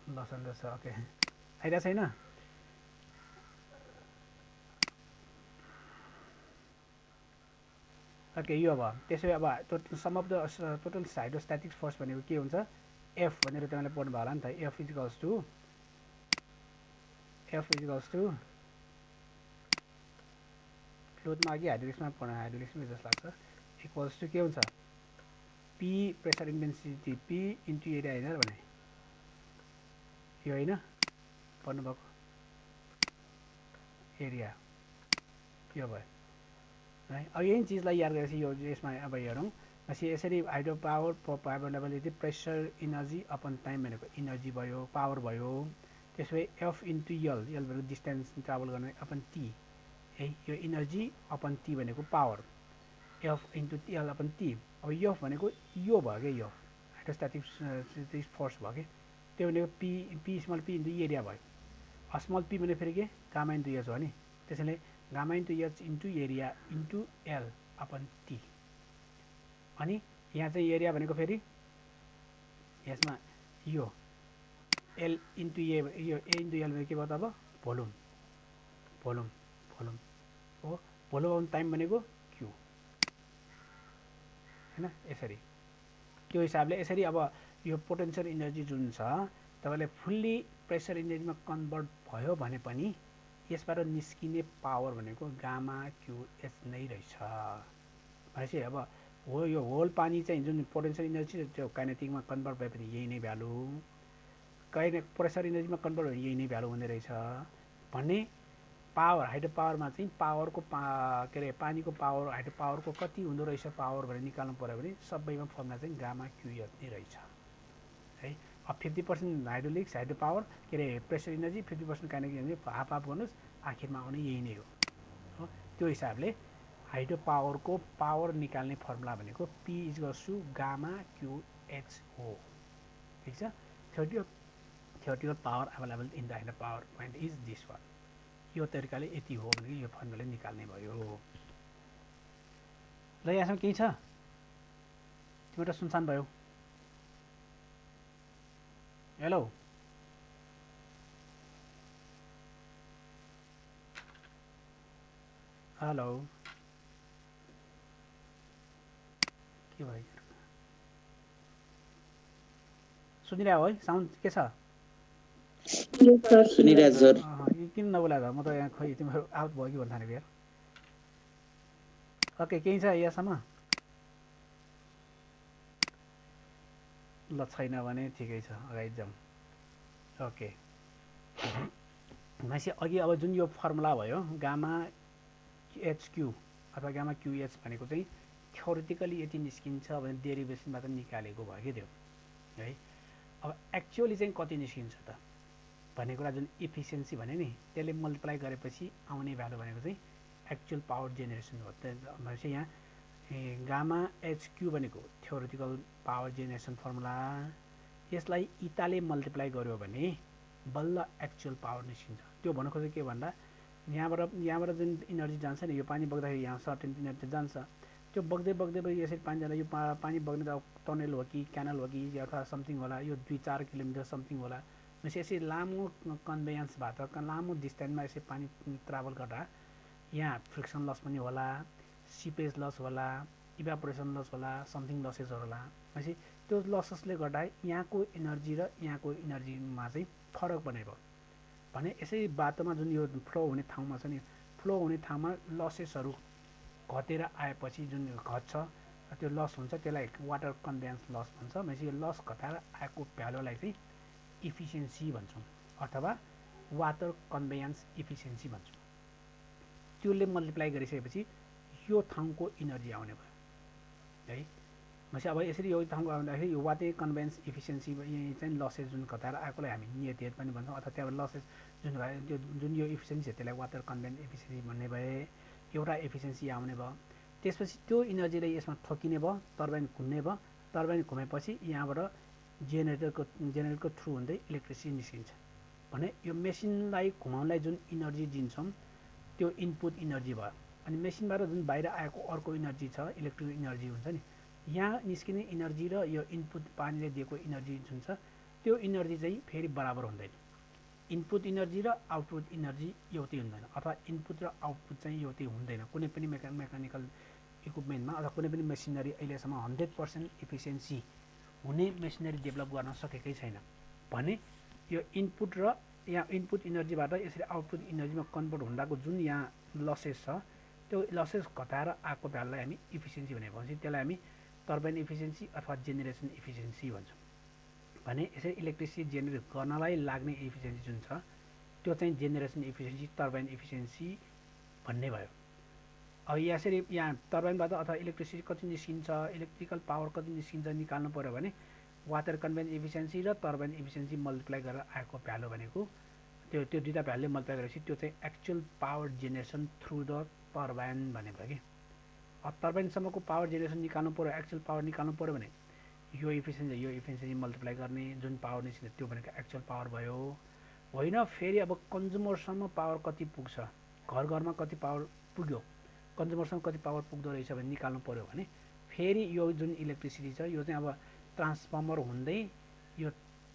लस एन्जल्स छ। ओके, आइडिया छैन? ओके, यो अब त्यसो अब sum of the total hydrostatic force भनेको के हुन्छ? एफ भनेर तपाईँले पढ्नु भयो होला नि त। एफ इजिकल्स टु फ्लुइडमा अघि हाइड्रोलिक्समा पढ्नु, हाइड्रोलिक्समै जस्तो लाग्छ, इक्वल्स टु के हुन्छ? P pressure intensity P into area होइन भने यो होइन पढ्नुभएको एरिया यो भयो है। अब यही चिजलाई याद गरेपछि यो यसमा अब हेरौँ यसरी hydro power availability pressure energy upon time भनेको इनर्जी भयो, पावर भयो। त्यसपछि एफ इन्टु यल भनेको डिस्टेन्स ट्राभल गर्ने अपन टी है। यो इनर्जी अपन टी भनेको पावर, एफ इन्टु यल अपन टी। अब एफ भनेको यो भयो क्या, यो हाइड्रोस्ट्याटिक फोर्स भयो कि त्यो भनेको P small P into area भयो। स्मल पी भने फेरि के गामा इन्टु एच हो नि, त्यसैले gamma into H into area into L upon T. अनि यहाँ चाहिँ एरिया भनेको फेरि यसमा यो एल इन्टु ए, यो ए इन्टु एल भनेको के भयो त अब भोल्युम हो। भोल्युम टाइम भनेको क्यु होइन। यसरी त्यो हिसाबले यसरी अब यो पोटेन्सियल इनर्जी जुन छ तपाईँले फुल्ली प्रेसर इनर्जीमा कन्भर्ट भयो भने पनि यसबाट निस्किने पावर भनेको गामा क्युएच नै रहेछ भनेपछि अब हो यो होल पानी चाहिँ जुन पोटेन्सियल इनर्जी त्यो काइनेटिकमा कन्भर्ट भए पनि यही नै भ्यालु, प्रेसर इनर्जीमा कन्भर्ट भयो भने यही नै भ्यालु हुँदो रहेछ भन्ने। पावर हाइड्रो पावरमा चाहिँ पावरको के अरे पानीको पावर हाइड्रो पावरको कति हुँदो रहेछ पावर भनेर निकाल्नु पऱ्यो भने सबैमा फर्मुला चाहिँ गामा क्युएच नै रहेछ है। अब 50% हाइड्रोलिक्स हाइड्रो पावर के अरे pressure energy, 50% kinetic energy, half गर्नुहोस्, आखिरमा आउने यही नै हो। त्यो हिसाबले हाइड्रो पावरको पावर निकाल्ने फर्मुला भनेको पी इक्वल्स टु गामा क्युएच हो। ठिक छ। Theoretical power available in the hydro power plant is this one. यो तरिकाले यति हो भने यो फर्मुला निकाल्ने भयो। ल यहाँसम्म केही छ? तिम्रो सुनसान भयो। हेलो हेलो के भयो सुनिरहेको है साउन्ड के छ Yes, sir. सुनिरहेको छु सर। यो किन नबोला त म त यहाँ खै तिम्रो आउट भयो कि भन्नु थालेको यार ओके केही छ यहाँसम्म ल छैन भने ठिकै छ अगाडि जाउँ ओके भनेपछि अघि अब जुन यो फर्मुला भयो गामा एचक्यू अथवा गामा क्युएच भनेको चाहिँ थ्योरिटिकली यति निस्किन्छ भने डेरिभेसनबाट निकालेको भयो कि त्यो है अब एक्चुअली चाहिँ कति निस्किन्छ त भन्ने कुरा जुन इफिसियन्सी भने नि त्यसले मल्टिप्लाई गरेपछि आउने भ्यालु भनेको चाहिँ एक्चुअल पावर जेनेरेसन हो भनेपछि यहाँ गामा एचक्यू भनेको थ्योरिटिकल पावर जेनेरेसन फर्मुला यसलाई इटाले मल्टिप्लाई गर्यो भने बल्ल एक्चुअल पावर निस्किन्छ त्यो भन्नु खोजेको के भन्दा यहाँबाट जुन इनर्जी जान्छ नि यो पानी बग्दाखेरि यहाँ सर्टेन इनर्जी जान्छ त्यो बग्दै बग्दै यसरी पानी जाँदा यो पानी बग्ने त टनल हो कि क्यानल हो कि अथवा समथिङ होला यो 2-4 किलोमिटर समथिङ होला भनेपछि यसरी लामो कन्भेयन्सबाट लामो डिस्टेन्समा यसरी पानी ट्राभल गर्दा यहाँ फ्रिक्सन लस पनि होला सिपेज लस होला इभापोरेसन लस होला समथिङ लसेसहरू होला भनेपछि त्यो लसेसले गर्दा यहाँको इनर्जी र यहाँको इनर्जीमा चाहिँ फरक बनेको भने यसै बाटोमा जुन यो फ्लो हुने ठाउँमा छ नि फ्लो हुने ठाउँमा लसेसहरू घटेर आएपछि जुन घट्छ त्यो लस हुन्छ त्यसलाई वाटर कन्भेयन्स लस भन्छ भनेपछि यो लस घटाएर आएको भ्यालुलाई चाहिँ इफिसियन्सी भन्छौँ अथवा वाटर कन्भेयन्स इफिसियन्सी भन्छौँ त्यसले मल्टिप्लाई गरिसकेपछि यो ठाउँको इनर्जी आउने भयो है भनेपछि अब यसरी यो ठाउँको आउँदाखेरि यो वाटर कन्भेयन्स इफिसियन्सी चाहिँ लसेस जुन घटाएर आएकोलाई हामी नेट हेड पनि भन्छौँ अथवा त्यहाँबाट लसेस जुन त्यो जुन यो इफिसियन्सी त्यसलाई वाटर कन्भेयन्स इफिसियन्सी भन्ने भए एउटा इफिसियन्सी आउने भयो त्यसपछि त्यो इनर्जीले यसमा ठोकिने भयो टर्बाइन घुम्ने भयो टर्बाइन घुमेपछि यहाँबाट जेनेरेटरको थ्रु हुँदै इलेक्ट्रिसिटी निस्किन्छ भने यो मेसिनलाई घुमाउनलाई जुन इनर्जी दिन्छौँ त्यो इनपुट इनर्जी भयो अनि मेसिनबाट जुन बाहिर आएको अर्को इनर्जी छ इलेक्ट्रिकल इनर्जी हुन्छ नि यहाँ निस्किने इनर्जी र यो इनपुट पानीले दिएको इनर्जी जुन छ त्यो इनर्जी चाहिँ फेरि बराबर हुँदैन इनपुट इनर्जी र आउटपुट इनर्जी एउटै हुँदैन अथवा इनपुट र आउटपुट चाहिँ एउटै हुँदैन कुनै पनि मेकानिकल इक्विपमेन्टमा अथवा कुनै पनि मेसिनरी अहिलेसम्म 100% इफिसियन्सी हुने मेसिनरी डेभलप गर्न सकेकै छैन भने यो इनपुट र यहाँ इनपुट इनर्जीबाट यसरी आउटपुट इनर्जीमा कन्भर्ट हुँदाको जुन यहाँ लसेस छ त्यो लसेस घटाएर आएको भ्यालुलाई हामी इफिसियन्सी भनेपछि त्यसलाई हामी टर्बाइन इफिसियन्सी अथवा जेनेरेसन इफिसियन्सी भन्छौँ भने यसरी इलेक्ट्रिसिटी जेनेरेट गर्नलाई लाग्ने इफिसियन्सी जुन छ त्यो चाहिँ जेनेरेसन इफिसियन्सी टर्बाइन इफिसियन्सी भन्ने भयो अब यसरी यहाँ टर्बाइनबाट अथवा इलेक्ट्रिसिटी कति निस्किन्छ इलेक्ट्रिकल पावर कति निस्किन्छ निकाल्नु पऱ्यो भने वाटर कन्भेयन्स इफिसियन्सी र टर्बाइन इफिसियन्सी मल्टिप्लाई गरेर आएको भ्यालु भनेको त्यो दुईवटा भ्यालुले मल्टिप्लाई गरेपछि त्यो चाहिँ actual power generation through the turbine भन्ने भयो कि अब टर्बाइनसम्मको पावर जेनेरेसन निकाल्नु पऱ्यो एक्चुअल पावर निकाल्नु पऱ्यो भने यो इफिसियन्सी मल्टिप्लाई गर्ने जुन पावर निस्किन्छ त्यो भनेको एक्चुअल पावर भयो होइन फेरि अब कन्ज्युमरसम्म पावर कति पुग्छ घरमा कति पावर पुग्यो कन्ज्युमरसम्म कति पावर पुग्दो रहेछ भने निकाल्नु पऱ्यो भने फेरि यो जुन इलेक्ट्रिसिटी छ यो चाहिँ अब ट्रान्सफर्मर हुँदै यो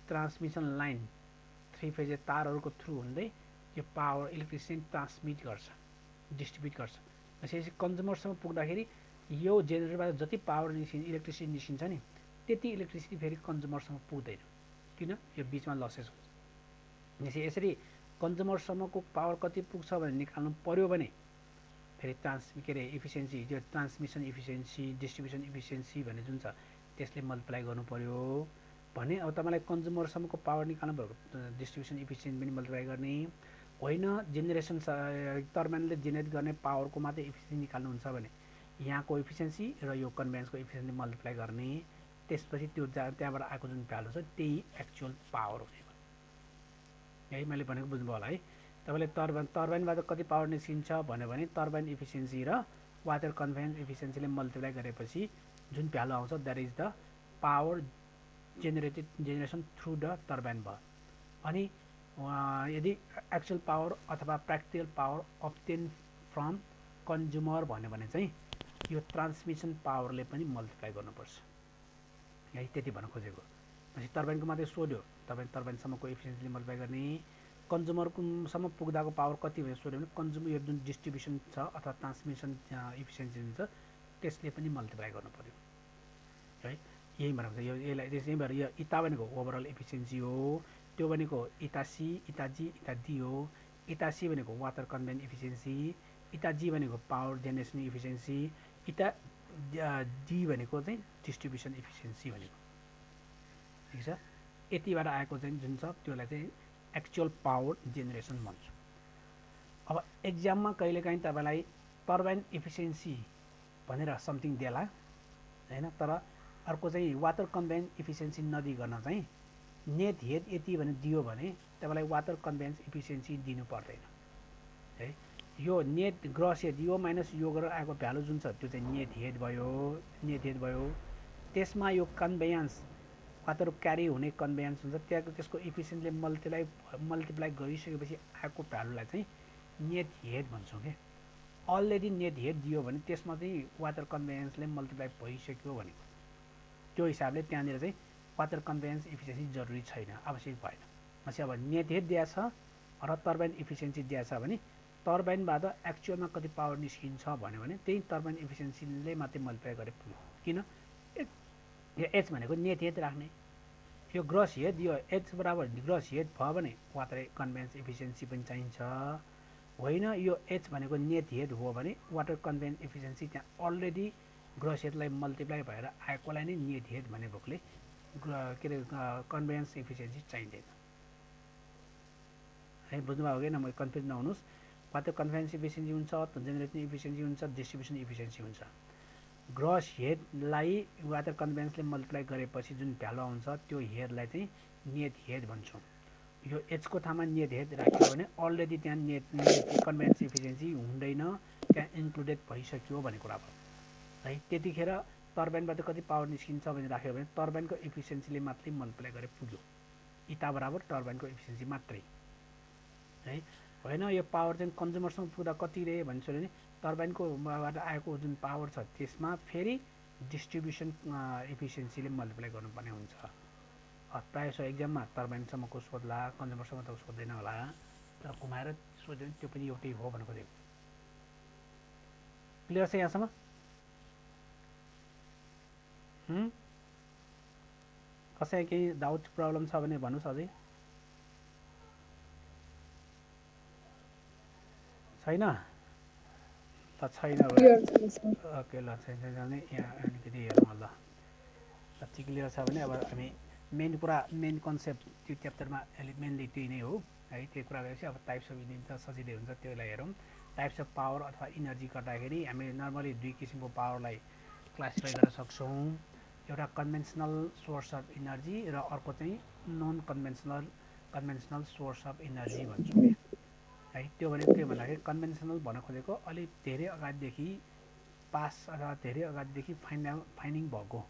ट्रान्समिसन लाइन 3 फेज तारहरूको थ्रु हुँदै यो पावर इलेक्ट्रिसिटी ट्रान्समिट गर्छ डिस्ट्रिब्युट गर्छ त्यसपछि कन्ज्युमरसम्म पुग्दाखेरि यो जेनेरेटरबाट जति पावर निस्किन्छ इलेक्ट्रिसिटी निस्किन्छ नि त्यति इलेक्ट्रिसिटी फेरि कन्ज्युमरसम्म पुग्दैन किन यो बिचमा लसेस हुन्छ यसरी कन्ज्युमरसम्मको पावर कति पुग्छ भने निकाल्नु पर्यो भने फेरि इफिसियन्सी त्यो ट्रान्समिसन इफिसियन्सी डिस्ट्रिब्युसन इफिसियन्सी भन्ने जुन छ त्यसले मल्टिप्लाई गर्नु पर्यो भने अब तपाईँलाई कन्ज्युमरसम्मको पावर निकाल्नु भएको डिस्ट्रिब्युसन इफिसियन्सी पनि मल्टिप्लाई गर्ने होइन जेनेरेसन टर्बाइनले जेनेरेट गर्ने पावरको मात्रै इफिसियन्सी निकाल्नुहुन्छ भने यहाँको इफिसियन्सी र यो कन्भेयन्सको इफिसियन्सी मल्टिप्लाई गर्ने त्यसपछि त्यो त्यहाँबाट आएको जुन भ्यालु छ त्यही एक्चुअल पावर हुने भयो यही मैले भनेको बुझ्नुभयो होला है तपाईँले टर्बाइनबाट कति पावर निस्किन्छ भन्यो भने टर्बाइन इफिसियन्सी र वाटर कन्भेयन्स इफिसियन्सीले मल्टिप्लाई गरेपछि जुन भ्यालु आउँछ that is the power generation through the turbine भयो अनि यदि एक्चुअल पावर अथवा practical power obtain from consumer भन्यो भने चाहिँ यो ट्रान्समिसन पावरले पनि मल्टिप्लाई गर्नुपर्छ है त्यति भन्न खोजेको भनेपछि टर्बाइनको मात्रै सोध्यो, टर्बाइनसम्मको इफिसियन्सीले मल्टिप्लाई गर्ने, कन्ज्युमरसम्म पुग्दाको पावर कति भनेर सोध्यो भने कन्ज्युमर यो जुन डिस्ट्रिब्युसन छ अथवा ट्रान्समिसन इफिसियन्सी हुन्छ त्यसले पनि मल्टिप्लाई गर्नु पर्यो है। यही भनेको छ, यसलाई त्यही भएर यो इटा भनेको ओभरअल इफिसियन्सी हो, त्यो भनेको इटा सी, इटा जी, इटा डी हो। इटा सी भनेको वाटर कन्भेन्ट इफिसियन्सी, इटा जी भनेको पावर जेनेरेसन इफिसियन्सी, इटा डी भनेको चाहिँ डिस्ट्रिब्युसन इफिसियन्सी भनेको, ठिक छ। यतिबाट आएको चाहिँ जुन छ त्यसलाई चाहिँ एक्चुअल पावर जेनेरेसन भन्छ। अब एक्जाममा कहिलेकाहीँ तपाईँलाई टर्बाइन इफिसियन्सी भनेर समथिङ देला हैन, तर अर्को चाहिँ वाटर कन्भेन्स इफिसियन्सी नदिइकन चाहिँ नेट हेड यति भनेर दियो भने तपाईँलाई वाटर कन्भेन्स इफिसियन्सी दिनु पर्दैन है। यो नेट ग्रस हेड यो माइनस यो गरेर आएको भ्यालु जुन छ त्यो चाहिँ नेट हेड भयो। त्यसमा यो कन्भेयन्स वाटर क्यारी हुने कन्भेयन्स हुन्छ त्यहाँको त्यसको इफिसियन्सीले मल्टिप्लाई गरिसकेपछि आएको भ्यालुलाई चाहिँ नेट हेड भन्छौँ क्या। अलरेडी नेट हेड दियो भने त्यसमा चाहिँ वाटर कन्भेयन्सले मल्टिप्लाई भइसक्यो भनेको, त्यो हिसाबले त्यहाँनिर चाहिँ वाटर कन्भेयन्स इफिसियन्सी जरुरी छैन, आवश्यक भएन। भनेपछि अब नेट हेड दिएको छ र टर्बाइन इफिसियन्सी दिएको छ भने टर्बाइनबाट एक्चुअलमा कति पावर निस्किन्छ भन्यो भने त्यही टर्बाइन इफिसियन्सीले मात्रै मल्टिप्लाई गरे पुग्यो। किन यो एच भनेको नेट हेड राख्ने, यो ग्रस हेड, यो एच बराबर ग्रस हेड भयो भने वाटर कन्भेयन्स इफिसियन्सी पनि चाहिन्छ। होइन यो एच भनेको नेट हेड हो भने वाटर कन्भेयन्स इफिसियन्सी त्यहाँ अलरेडी ग्रस हेडलाई मल्टिप्लाई भएर आएकोलाई नै नेट हेड भनेकोले के अरे कन्भेयन्स इफिसियन्सी चाहिँदैन है। बुझ्नुभयो कि म कन्फ्युज नहुनुहोस्। वाटर कन्भेयन्स इफिसियन्सी हुन्छ, जेनेरेसन इफिसियन्सी हुन्छ, डिस्ट्रिब्युसन इफिसियन्सी हुन्छ। ग्रस हेडलाई वाटर कन्भेयन्सले मल्टिप्लाई गरेपछि जुन भ्यालु आउँछ त्यो हेडलाई चाहिँ नेट हेड भन्छौँ। यो एचको ठाउँमा नेट हेड राख्यो भने अलरेडी त्यहाँ नेट कन्भेयन्स इफिसियन्सी हुँदैन, त्यहाँ इन्क्लुडेड भइसक्यो भन्ने कुरा भयो है। त्यतिखेर टर्बाइनबाट कति पावर निस्किन्छ भने राख्यो भने टर्बाइनको इफिसियन्सीले मात्रै मल्टिप्लाई गरे पुग्यो, इटा बराबर टर्बाइनको इफिसियन्सी मात्रै है। होइन यो पावर चाहिँ कन्ज्युमरसँग पुग्दा कति रे भन्छ भने टर्बाइनकोबाट आएको जुन पावर छ त्यसमा फेरि डिस्ट्रिब्युसन इफिसियन्सीले मल्टिप्लाई गर्नुपर्ने हुन्छ। प्रायः जसो एक्जाममा टर्बाइनसम्मको सोध्ला, कन्ज्युमरसम्म त सोध्दैन होला, तर घुमाएर सोध्यो भने त्यो पनि एउटै हो भनेको खोजेको। क्लियर छ यहाँसम्म? कसै केही डाउट प्रब्लम छ भने भन्नुहोस् अझै। छैन? ल छैन ओके, ल छैन भने यहाँ अलिकति हेरौँ ल। चाहिँ क्लियर छ भने अब हामी मेन कुरा, मेन कन्सेप्ट त्यो च्याप्टरमा मेनली त्यही नै हो है। त्यो कुरा गरेपछि अब टाइप्स अफ इनर्जी सजिलै हुन्छ त्यसलाई हेरौँ। टाइप्स अफ पावर अथवा इनर्जी गर्दाखेरि हामी नर्मली दुई किसिमको पावरलाई क्लासिफाई गर्न सक्छौँ। एउटा कन्भेन्सनल सोर्स अफ इनर्जी र अर्को चाहिँ non conventional source of energy भन्छौँ है। त्यो भनेको के भन्दाखेरि कन्भेन्सनल भन्न खोजेको अलिक धेरै अगाडिदेखि पास अथवा धेरै अगाडिदेखि फाइन्डिङ भएको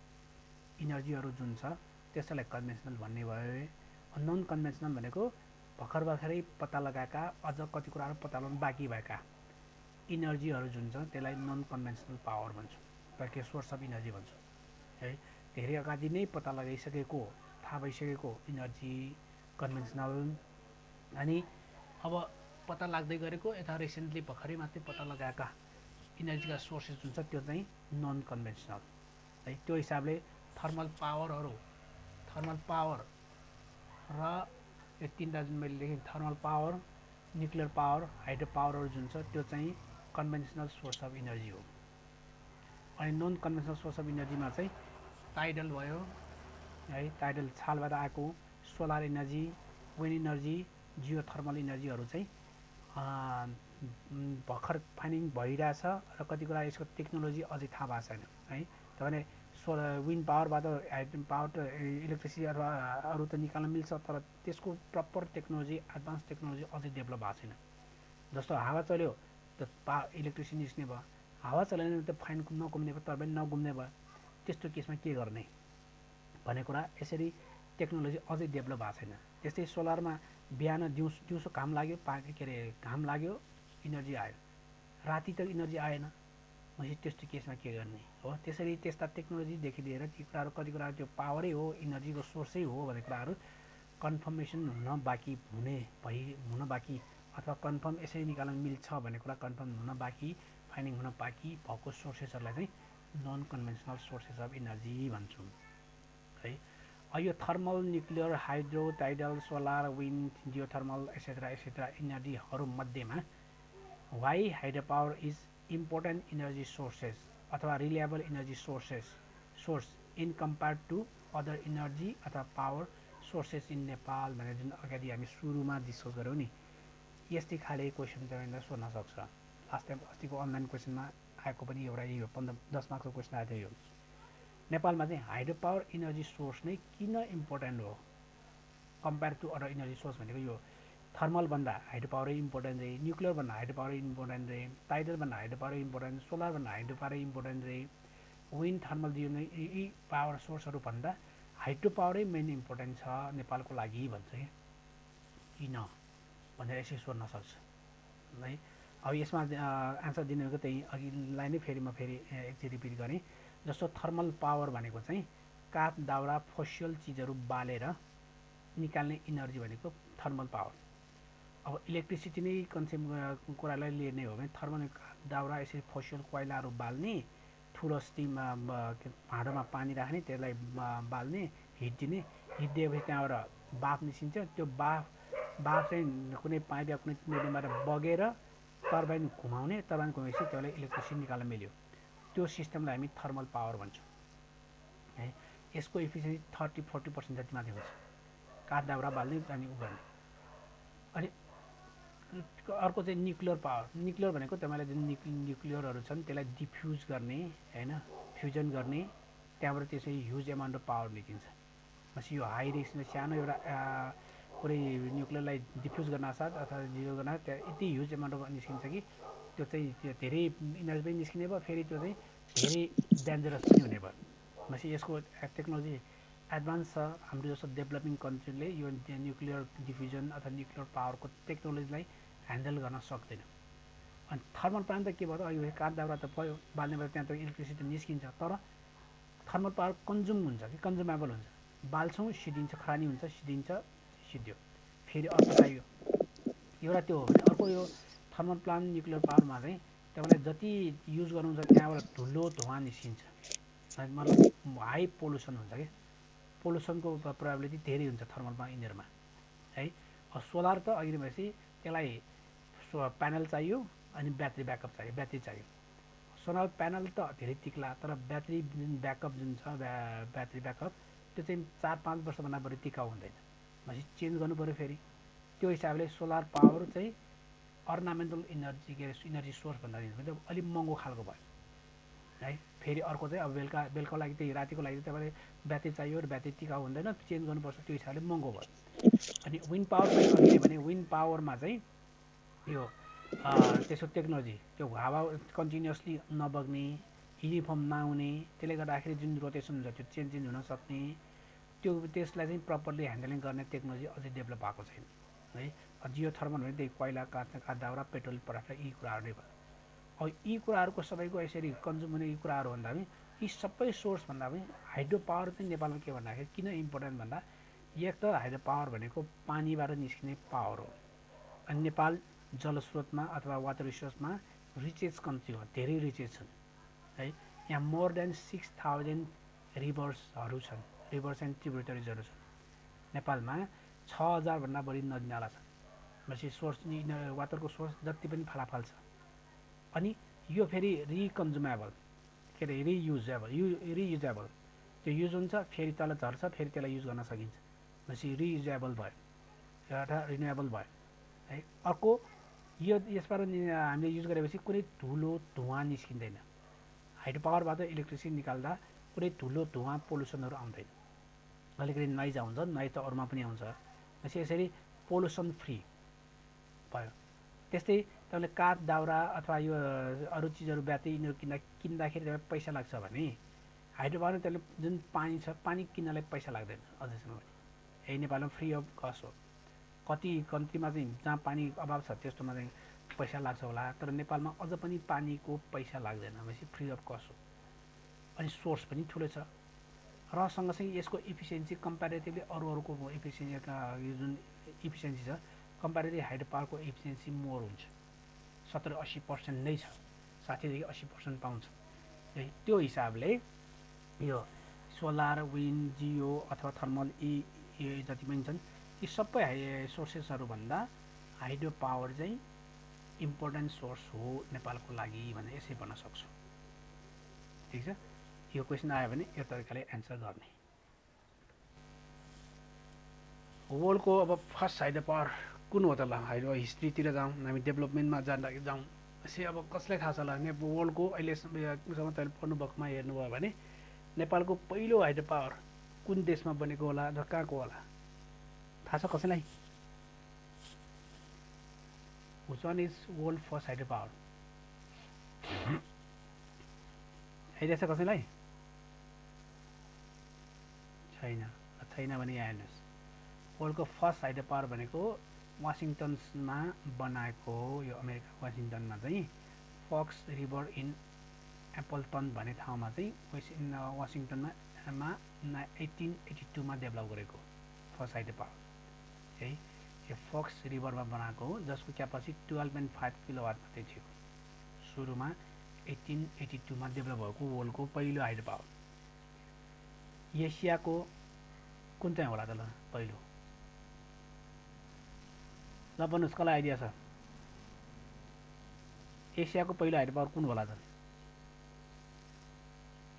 इनर्जीहरू जुन छ त्यसलाई कन्भेन्सनल भन्ने भयो। नन कन्भेन्सनल भनेको भर्खरै पत्ता लगाएका, अझ कति कुराहरू पत्ता लगाउनु बाँकी भएका इनर्जीहरू जुन छ त्यसलाई नन कन्भेन्सनल पावर भन्छौँ, के सोर्स अफ इनर्जी भन्छौँ है। धेरै अगाडि नै पत्ता लगाइसकेको, थाहा भइसकेको इनर्जी कन्भेन्सनल, अनि अब पत्ता लाग्दै गरेको यता रिसेन्टली भर्खरै मात्रै पत्ता लगाएका इनर्जीका सोर्सेस जुन छ त्यो चाहिँ नन कन्भेन्सनल है। त्यो हिसाबले थर्मल पावर र यो तिनवटा जुन मैले लेखेँ thermal power, nuclear power, hydro पावरहरू जुन छ त्यो चाहिँ कन्भेन्सनल सोर्स अफ इनर्जी हो। अनि नन कन्भेन्सनल सोर्स अफ इनर्जीमा चाहिँ टाइडल भयो है, टाइडल छालबाट आएको, solar energy, wind energy, geothermal इनर्जीहरू चाहिँ भर्खर फाइन्डिङ भइरहेछ र कति कुरा यसको टेक्नोलोजी अझै थाहा भएको छैन है। किनभने विन्ड पावरबाट हाइड्रो पावर त इलेक्ट्रिसिटी अथवा अरू त निकाल्न मिल्छ, तर त्यसको प्रपर टेक्नोलोजी, एडभान्स टेक्नोलोजी अझै डेभलप भएको छैन। जस्तो हावा चल्यो त इलेक्ट्रिसिटी निस्किने भयो, हावा चलेन त फाइन नघुम्ने भयो, टर्बाइन नघुम्ने भयो, त्यस्तो केसमा के गर्ने भन्ने कुरा यसरी टेक्नोलोजी अझै डेभलप भएको छैन। त्यस्तै सोलरमा बिहान दिउँसो घाम लाग्यो, के अरे घाम लाग्यो इनर्जी आयो, राति त इनर्जी आएन भनेपछि त्यस्तो केसमा के गर्ने हो। त्यसरी त्यस्ता टेक्नोलोजीदेखि लिएर ती कुराहरू कति कुराहरू त्यो पावरै हो, इनर्जीको सोर्सै हो भन्ने कुराहरू कन्फर्मेसन हुन बाँकी अथवा कन्फर्म यसरी निकाल्न मिल्छ भन्ने कुरा कन्फर्म हुन बाँकी, फाइन्डिङ हुन बाँकी भएको सोर्सेसहरूलाई चाहिँ non conventional sources of energy भन्छौँ है। यो thermal, nuclear, hydro, tidal, solar, wind, geothermal etcetera इनर्जीहरूमध्येमा why hydro power is important energy sources अथवा reliable energy source in compare to other energy अथवा पावर सोर्सेस इन नेपाल भनेर जुन अगाडि हामी सुरुमा डिस्कस गऱ्यौँ नि, यस्तै खाले क्वेसन तपाईँलाई सोध्न सक्छ। लास्ट टाइम अस्तिको अनलाइन क्वेसनमा आएको पनि एउटा यही हो, 10 मार्क्सको क्वेसन आएको थियो। यो नेपालमा चाहिँ हाइड्रो पावर इनर्जी सोर्स नै किन इम्पोर्टेन्ट हो compare to other energy source भनेको यो थर्मल भन्दा हाइड्रो पावरै इम्पोर्टेन्ट रहे, न्युक्लियर भन्दा हाइड्रो पावरै इम्पोर्टेन्ट रहे, टाइडल भन्दा हाइड्रो पावरै इम्पोर्टेन्ट, सोलर भन्दा हाइड्रो पावरै इम्पोर्टेन्ट रहे, विन्ड, थर्मल यी पावर सोर्सहरू भन्दा हाइड्रो पावरै मेन इम्पोर्टेन्ट छ नेपालको लागि भन्छ कि किन भनेर यसरी सोध्न सक्छ है। अब यसमा आन्सर दिनुको त्यही अघिलाई नै म फेरि एकचोटि रिपिट गरेँ। जस्तो थर्मल पावर भनेको चाहिँ काठ, दाउरा, फोसियल चिजहरू बालेर निकाल्ने इनर्जी भनेको थर्मल पावर। अब इलेक्ट्रिसिटी नै कन्सेप्ट कुरालाई लिने हो भने थर्मल दाउरा यसरी फोसियल कोइलाहरू बाल्ने, ठुलो स्टिम भाँडोमा पानी राख्ने, त्यसलाई बाल्ने, हिट दिने, हिट दिएपछि त्यहाँबाट बाफ निस्किन्छ। त्यो बाफ चाहिँ कुनै पाइप या कुनै मिडियमबाट बगेर टर्बाइन घुमाउने, टर्बाइन घुमाएपछि त्यसलाई इलेक्ट्रिसिटी निकाल्न मिल्यो। त्यो सिस्टमलाई हामी थर्मल पावर भन्छौँ है। यसको इफिसियन्सी 30-40% जति मात्रै हुन्छ काठ दाउरा बाल्ने अनि उ गर्ने। अनि अर्को चाहिँ न्युक्लियर पावर। न्युक्लियर भनेको तपाईँलाई जुन न्युक्लियरहरू छन् त्यसलाई डिफ्युज गर्ने होइन, फ्युजन गर्ने, त्यहाँबाट त्यसरी ह्युज एमाउन्ट अफ पावर निस्किन्छ। भनेपछि यो हाई रिस्कमा सानो एउटा कुनै न्युक्लियरलाई डिफ्युज गर्न साथ अथवा जिरो गर्न त्यहाँ यति ह्युज एमाउन्ट अफ निस्किन्छ कि त्यो चाहिँ धेरै इनर्जी पनि निस्किने भयो, फेरि त्यो चाहिँ धेरै डेन्जरस पनि हुने भयो। भनेपछि यसको टेक्नोलोजी एडभान्स छ। हाम्रो जस्तो डेभलपिङ कन्ट्रीले यो न्युक्लियर डिफ्युजन अथवा न्युक्लियर पावरको टेक्नोलोजीलाई ह्यान्डल गर्न सक्दैन। अनि थर्मल प्लान्ट त के भयो त, अहिले काठ दाउरा त भयो बाल्ने भयो, त्यहाँ त इलेक्ट्रिसिटी निस्किन्छ, तर थर्मल पावर कन्ज्युम हुन्छ कि कन्ज्युमेबल हुन्छ। बाल्छौँ सिद्धिन्छ, खरानी हुन्छ, सिद्धिन्छ, सिद्धियो, फेरि अर्को चाहियो, एउटा त्यो हो भने अर्को यो थर्मल प्लान्ट न्युक्लियर पावरमा चाहिँ तपाईँलाई जति युज गर्नुहुन्छ त्यहाँबाट धुलो धुवा निस्किन्छ, मतलब हाई पोल्युसन हुन्छ कि पोल्युसनको प्रोबेबिलिटी धेरै हुन्छ थर्मल प्लान्ट इन्जिनमा है। सोलर त अघि भनेपछि त्यसलाई प्यानल चाहियो अनि ब्याट्री ब्याकअप चाहियो, ब्याट्री चाहियो। सोलर प्यानल त धेरै टिक्ला, तर ब्याट्री ब्याकअप जुन छ ब्याट्री ब्याकअप त्यो चाहिँ 4-5 वर्षभन्दा बढी टिकाउ हुँदैन। भनेपछि चेन्ज गर्नु पऱ्यो फेरि। त्यो हिसाबले सोलर पावर चाहिँ अर्नामेन्टल इनर्जी सोर्स भन्दा चाहिँ अलिक महँगो खालको भयो है। फेरि अर्को चाहिँ अब बेलुकाको लागि त्यही रातिको लागि तपाईँले ब्याट्री चाहियो र ब्याट्री टिकाउ हुँदैन, चेन्ज गर्नुपर्छ, त्यो हिसाबले महँगो भयो। अनि विन्ड पावर पनि भने विन्ड पावरमा चाहिँ यो त्यसको टेक्नोलोजी त्यो हावा कन्टिन्युसली नबग्ने, युनिफर्म नआउने, त्यसले गर्दाखेरि जुन रोटेसन हुन्छ त्यो चेन्ज हुन सक्ने, त्यसलाई चाहिँ प्रपरली ह्यान्डलिङ गर्ने टेक्नोलोजी अझै डेभलप भएको छैन है। जियो थर्मल भने त्यही कोइला, काठ दाउरा, पेट्रोल पदार्थ यी कुराहरू नै भयो। अब यी कुराहरूको सबैको यसरी कन्ज्युम हुने यी कुराहरू भन्दा पनि यी सबै सोर्स भन्दा पनि हाइड्रो पावर चाहिँ नेपालमा के भन्दाखेरि किन इम्पोर्टेन्ट भन्दा एक त हाइड्रो पावर भनेको पानीबाट निस्किने पावर हो। अनि नेपाल जलस्रोतमा अथवा वाटर रिसोर्समा रिचेस्ट कन्ट्री हो, धेरै रिचेस छन् है। यहाँ मोर देन 6000 रिभर्सहरू छन्, रिभर्स एन्ड ट्रिब्युटरिजहरू छन् नेपालमा। 6000 भन्दा बढी नदी नाला छन्। भनेपछि सोर्स वाटरको सोर्स जति पनि फालाफाल छ। अनि यो फेरि रिकन्ज्युमेबल, के अरे रियुजेबल, त्यो युज हुन्छ फेरि तल झर्छ, फेरि त्यसलाई युज गर्न सकिन्छ। भनेपछि रियुजेबल भयो, एउटा रिन्युएबल भयो है। अर्को यो यसबाट हामीले युज गरेपछि कुनै धुलो धुवा निस्किँदैन। हाइड्रो पावरबाट इलेक्ट्रिसिटी निकाल्दा कुनै धुलो धुवा पोल्युसनहरू आउँदैन। अलिकति नोइज आउँछ, नोइज त अरूमा पनि आउँछ। भनेपछि यसरी पोल्युसन फ्री भयो। त्यस्तै तपाईँले काठ दाउरा अथवा यो अरू चिजहरू ब्याट्री यिनीहरू किन्दाखेरि तपाईँलाई पैसा लाग्छ भने हाइड्रो पावरमा त्यसले जुन पानी छ, पानी किन्नलाई पैसा लाग्दैन अझैसम्म पनि। यही नेपालमा फ्री अफ कस्ट हो। कति कन्ट्रीमा चाहिँ जहाँ पानी अभाव छ त्यस्तोमा चाहिँ पैसा लाग्छ होला, तर नेपालमा अझ पनि पानीको पैसा लाग्दैन, भनेपछि फ्री अफ कस्ट हो। अनि सोर्स पनि ठुलो छ र सँगसँगै यसको इफिसियन्सी कम्पेरिटिभली अरूको इफिसियन्सी यो जुन इफिसियन्सी छ कम्पेरिटिभ हाइड्रो पावरको इफिसियन्सी मोर हुन्छ, 70-80% नै छ, 60 देखि 80% पाउँछ है। त्यो हिसाबले यो सोलर, विन्ड, जियो अथवा थर्मल जति पनि छन् यी सबै सोर्सेसहरू भन्दा हाइड्रो पावर चाहिँ इम्पोर्टेन्ट सोर्स हो नेपालको लागि भनेर यसै भन्न सक्छु। ठिक छ, यो क्वेसन आयो भने यो तरिकाले एन्सर गर्ने। वर्ल्डको अब फर्स्ट हाइड्रो पावर कुन हो त? ल हाइड्रो हिस्ट्रीतिर जाउँ, हामी डेभलपमेन्टमा जाउँ। यसै अब कसलाई थाहा छ होला, वर्ल्डको अहिलेसम्म तपाईँले पढ्नुभएकोमा हेर्नुभयो भने नेपालको पहिलो हाइड्रो पावर कुन देशमा बनेको होला र कहाँको होला, थाहा छ कसैलाई? Which one is world first hydro power? Idea छ कसैलाई? छैन भने यहाँ हेर्नुहोस्, वर्ल्डको फर्स्ट हाइड्रो पावर भनेको वासिङटनमा बनाएको हो। यो अमेरिका वासिङटनमा चाहिँ फक्स रिभर इन एप्पलटन भन्ने ठाउँमा चाहिँ वासिङटनमा 1882 मा डेभलप गरेको फर्स्ट हाइड्रो पावर है। यो फक्स रिभरमा बनाएको हो, जसको क्यापासिटी 12.5 किलोवाट मात्रै थियो। सुरुमा 1882 मा डेभलप भएको वर्ल्डको पहिलो हाइड्रो पावर। एसियाको कुन चाहिँ होला त? ल पहिलो ल भन्नुहोस्, कसलाई आइडिया छ? एसियाको पहिलो हाइड्रो पावर कुन होला त?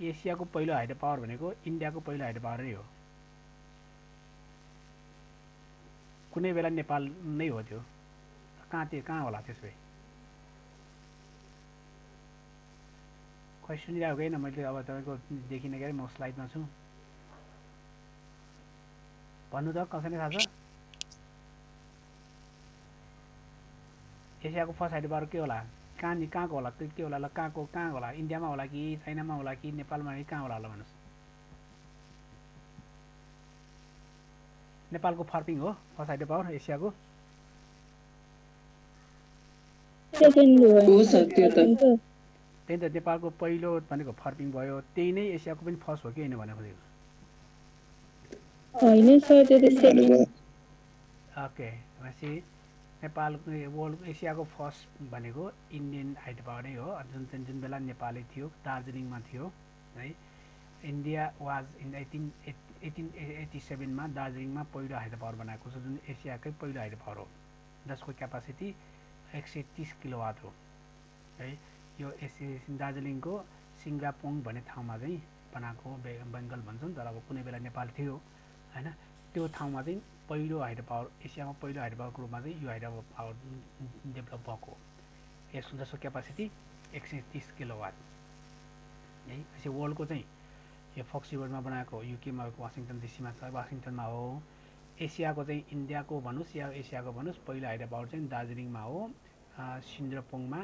एसियाको पहिलो हाइड्रो पावर भनेको इन्डियाको पहिलो हाइड्रो पावरै हो। कुनै बेला नेपाल नै हो त्यो, कहाँ होला त्यसो भए? खै सुनिरहेको होइन मैले, अब तपाईँको देखिन क्या, म स्लाइडमा छु, भन्नु त कसैले थाहा छ? एसियाको फर्स्ट हाइड्रो पावर के होला? कहाँको होला? के होला? ल कहाँ होला? इन्डियामा होला कि चाइनामा होला कि नेपालमा कि कहाँ होला? ल भन्नुहोस्। नेपालको फर्पिङ हो फर्स्ट हाइड्रो पावर एसियाको। त्यही त नेपालको पहिलो भनेको फर्पिङ भयो, त्यही नै एसियाको पनि फर्स्ट हो कि होइन भनेको खोजेको? ओके, भनेपछि नेपालको वर्ल्ड एसियाको फर्स्ट भनेको इन्डियन हाइड्रो पावर नै हो, जुन बेला नेपालै थियो, दार्जिलिङमा थियो है। इन्डिया वाज इन 1887 मा दार्जिलिङमा पहिलो हाइड्रो पावर बनाएको छ, जुन एसियाकै पहिलो हाइड्रो पावर हो, जसको क्यापासिटी 130 किलोवाट हो है। यो दार्जिलिङको सिङ्गापोङ भन्ने ठाउँमा चाहिँ बनाएको, बेङ्गल भन्छौँ तर अब कुनै बेला नेपाल थियो होइन। त्यो ठाउँमा चाहिँ पहिलो हाइड्रो पावर, एसियामा पहिलो हाइड्रो पावरको रूपमा चाहिँ यो हाइड्रो पावर डेभलप भएको हो। यसको जसको क्यापासिटी 130 किलोवाट है। पछि वर्ल्डको चाहिँ यो फक्स रिभरमा बनाएको, युकेमा वासिङटन डिसीमा छ, वासिङटनमा हो। एसियाको चाहिँ इन्डियाको भन्नुहोस् या एसियाको भन्नुहोस्, पहिलो हाइड्रो पावर चाहिँ दार्जिलिङमा हो, सिन्द्रपोङमा